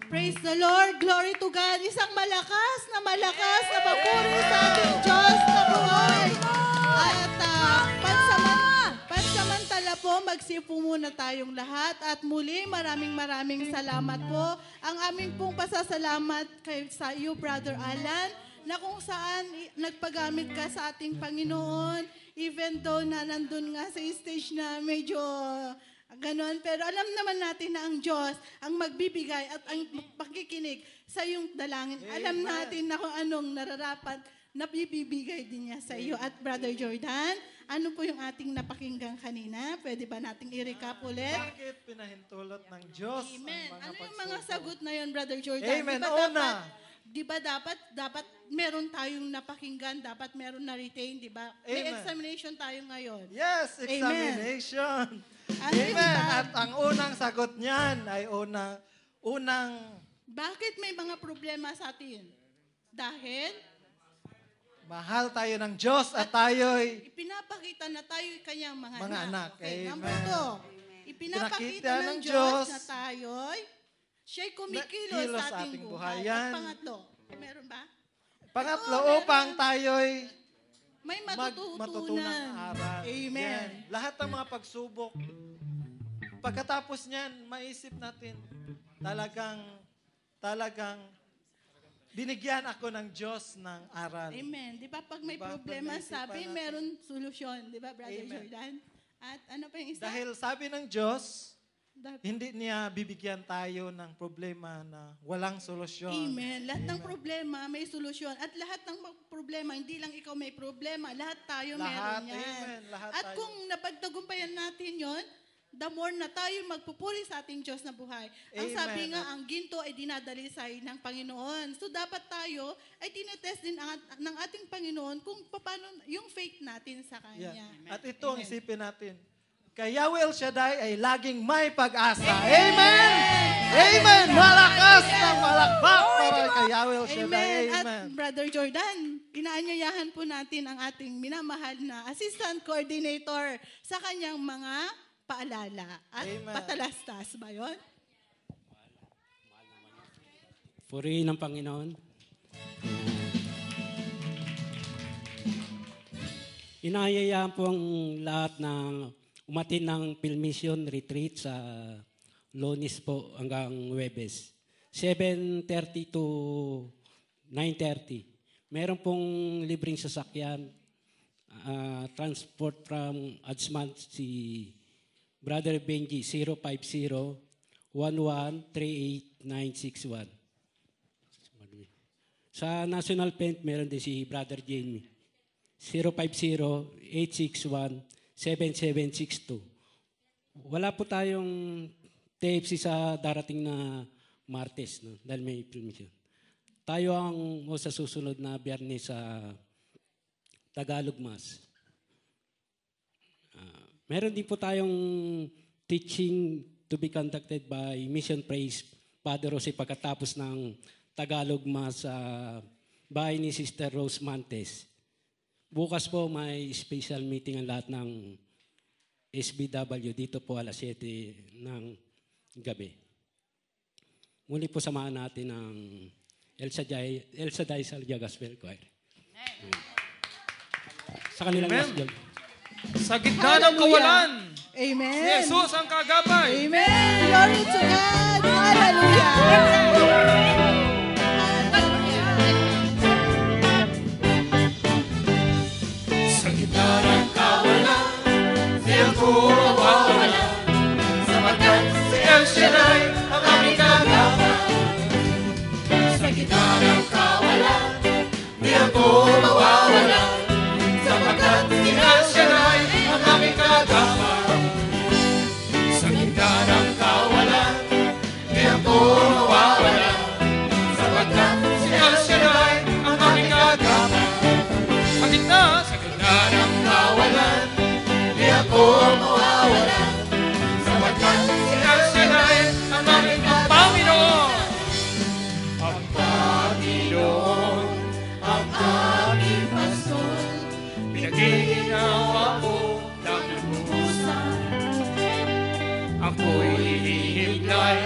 Praise the Lord. Glory to God. Isang malakas na papuri sa ating Diyos na buhay. At pansamantala po, magsipo muna tayong lahat. At muli, maraming salamat po. Ang aming pong pasasalamat sa iyo, Brother Alan, na kung saan nagpagamit ka sa ating Panginoon, even though na nandun nga sa stage na medyo ganon, pero alam naman natin na ang Diyos ang magbibigay at ang pakikinig sa iyong dalangin. Amen. Alam natin na kung anong nararapat na bibigay din niya sa iyo. At Brother Jordan, ano po yung ating napakinggan kanina? Pwede ba nating i-recap ulit? Bakit pinahintulot ng Diyos Amen. ang mga Ano yung mga pagsubok? sagot na yun, Brother Jordan? Amen. Di ba dapat meron tayong napakinggan, dapat meron na retain, di ba? May Amen. examination tayo ngayon. Yes, examination. Amen. At ang unang sagot niyan ay unang Bakit may mga problema sa atin? Dahil mahal tayo ng Diyos at tayo'y ipinapakita na tayo'y kanyang mga Mga anak. Okay, Amen. number 2. Ipinapakita Pinakita ng ng Diyos Diyos na tayo'y siya'y kumikilos Kilos sa ating buhay. Yan. At pangatlo, meron ba? pangatlo meron. upang tayo'y May matutunang matututunan. aral. Amen. Yan. Lahat ng mga pagsubok, pagkatapos niyan, maisip natin, talagang binigyan ako ng Diyos ng aral. Amen. Di ba pag may Diba? problema, Pag naisipan sabi, natin. meron solusyon. Di ba, Brother Amen. Jordan? At ano pa yung isa? Dahil sabi ng Diyos, Dapat- hindi niya bibigyan tayo ng problema na walang solusyon. Amen. Lahat ng problema may solusyon. At lahat ng problema, hindi lang ikaw may problema, lahat tayo Lahat, meron yan. amen. Lahat At tayo. kung napagtagumpayan natin yon, the more na tayo magpupuri sa ating Diyos na buhay. Ang Amen. sabi nga, ang ginto ay dinadalisay ng Panginoon. So dapat tayo ay tinetest din ng ating Panginoon kung paano yung faith natin sa Kanya. Yeah. At ito ang Amen. isipin natin. Kay Yahweh El Shaddai ay laging may pag-asa. Amen! Amen! Malakas na malakpak para kay Yahweh El Shaddai. Amen. At Amen. Brother Jordan, inaanyayahan po natin ang ating minamahal na Assistant Coordinator sa kanyang mga paalala. At Amen. patalastas ba yun? Purihin ng Panginoon. Inahayayaan po ang lahat ng umatin ng Filmission Retreat sa Lunes po hanggang Huwebes. 7:30 to 9:30. Meron pong libreng sasakyan, transport from Adsman si Brother Benji 050-1138-961. Sa National Pen, meron din si Brother Jamie. 050-861-7762. Wala po tayong TFC sa darating na Martes, no? Dahil may permission. Tayo ang sa susunod na Biyernes sa Tagalog Mass. Meron din po tayong teaching to be conducted by Mission Praise Father Jose pagkatapos ng Tagalog Mass sa bahay ni Sister Rose Mantes. Bukas po may special meeting ang lahat ng SBW dito po alas 7 ng gabi. Muli po samahan natin ang El Shaddai Salya Gospel Choir. Sa kanilang Amen. gospel. Sa gitna ng Hallelujah. kawalan, Amen. si Jesus ang kagabay. Amen. Glory to God. Hallelujah. Sa gitna ng kawalan, di ako mawawala, sapagkat si El Shaddai ang aming kagabay. Sa gitna ng kawalan, di ako mawawala, sapagkat si El Shaddai ang aming kagabay. Sa gitna ng kawalan, di ako mawawala, sapagkat si El Shaddai ang aming kagabay. Sa gitna Sa gitna ng kawalan, di ako mawawala, ako'y hihimlay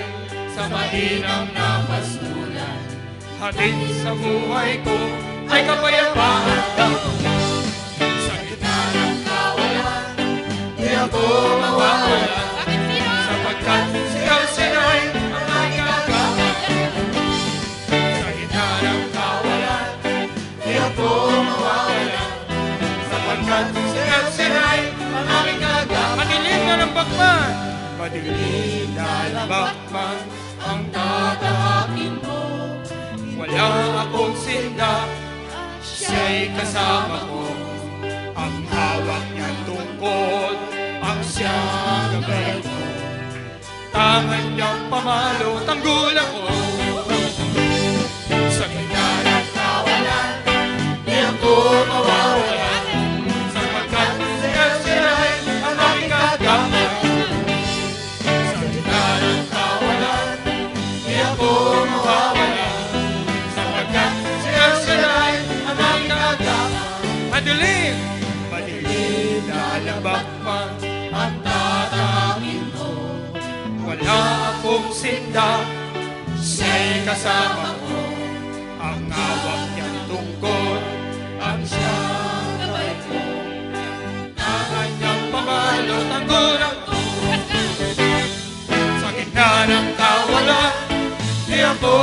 sa mahinang na pastulan. Hatid sa buhay ko ay kapayapaan. Sa gitna ng kawalan, di ako mawawala. Sapagkat si El Shaddai ang aking agapan. Sa gitna ng kawalan, di ako mawawala. Sapagkat si El Shaddai ang aking agapan. Madilim na ng bakman, madilim na ng bakman ang tatahakin ko. Wala akong sinda, siya'y kasama ko. Ang hawak niyang tungkod, ang siyang gabay ko. Tangan niyang pamalo, tanggol ako. Sa gitna ng kawalan, di ako mawawala. Sapagkat si El Shaddai ang aking agapan. Sa gitna ng kawalan, di ako mawawala. Sapagkat si El Shaddai ang aking agapan. Madilim, madilim na labakman ang tatahakin ko. Wala akong sinda, siya'y kasama ko. Ang hawak niyang tungkod, ang siyang gabay ko. Tangan niyang pamalo, tanggulang ko. Sa gitna ng kawalan, di ako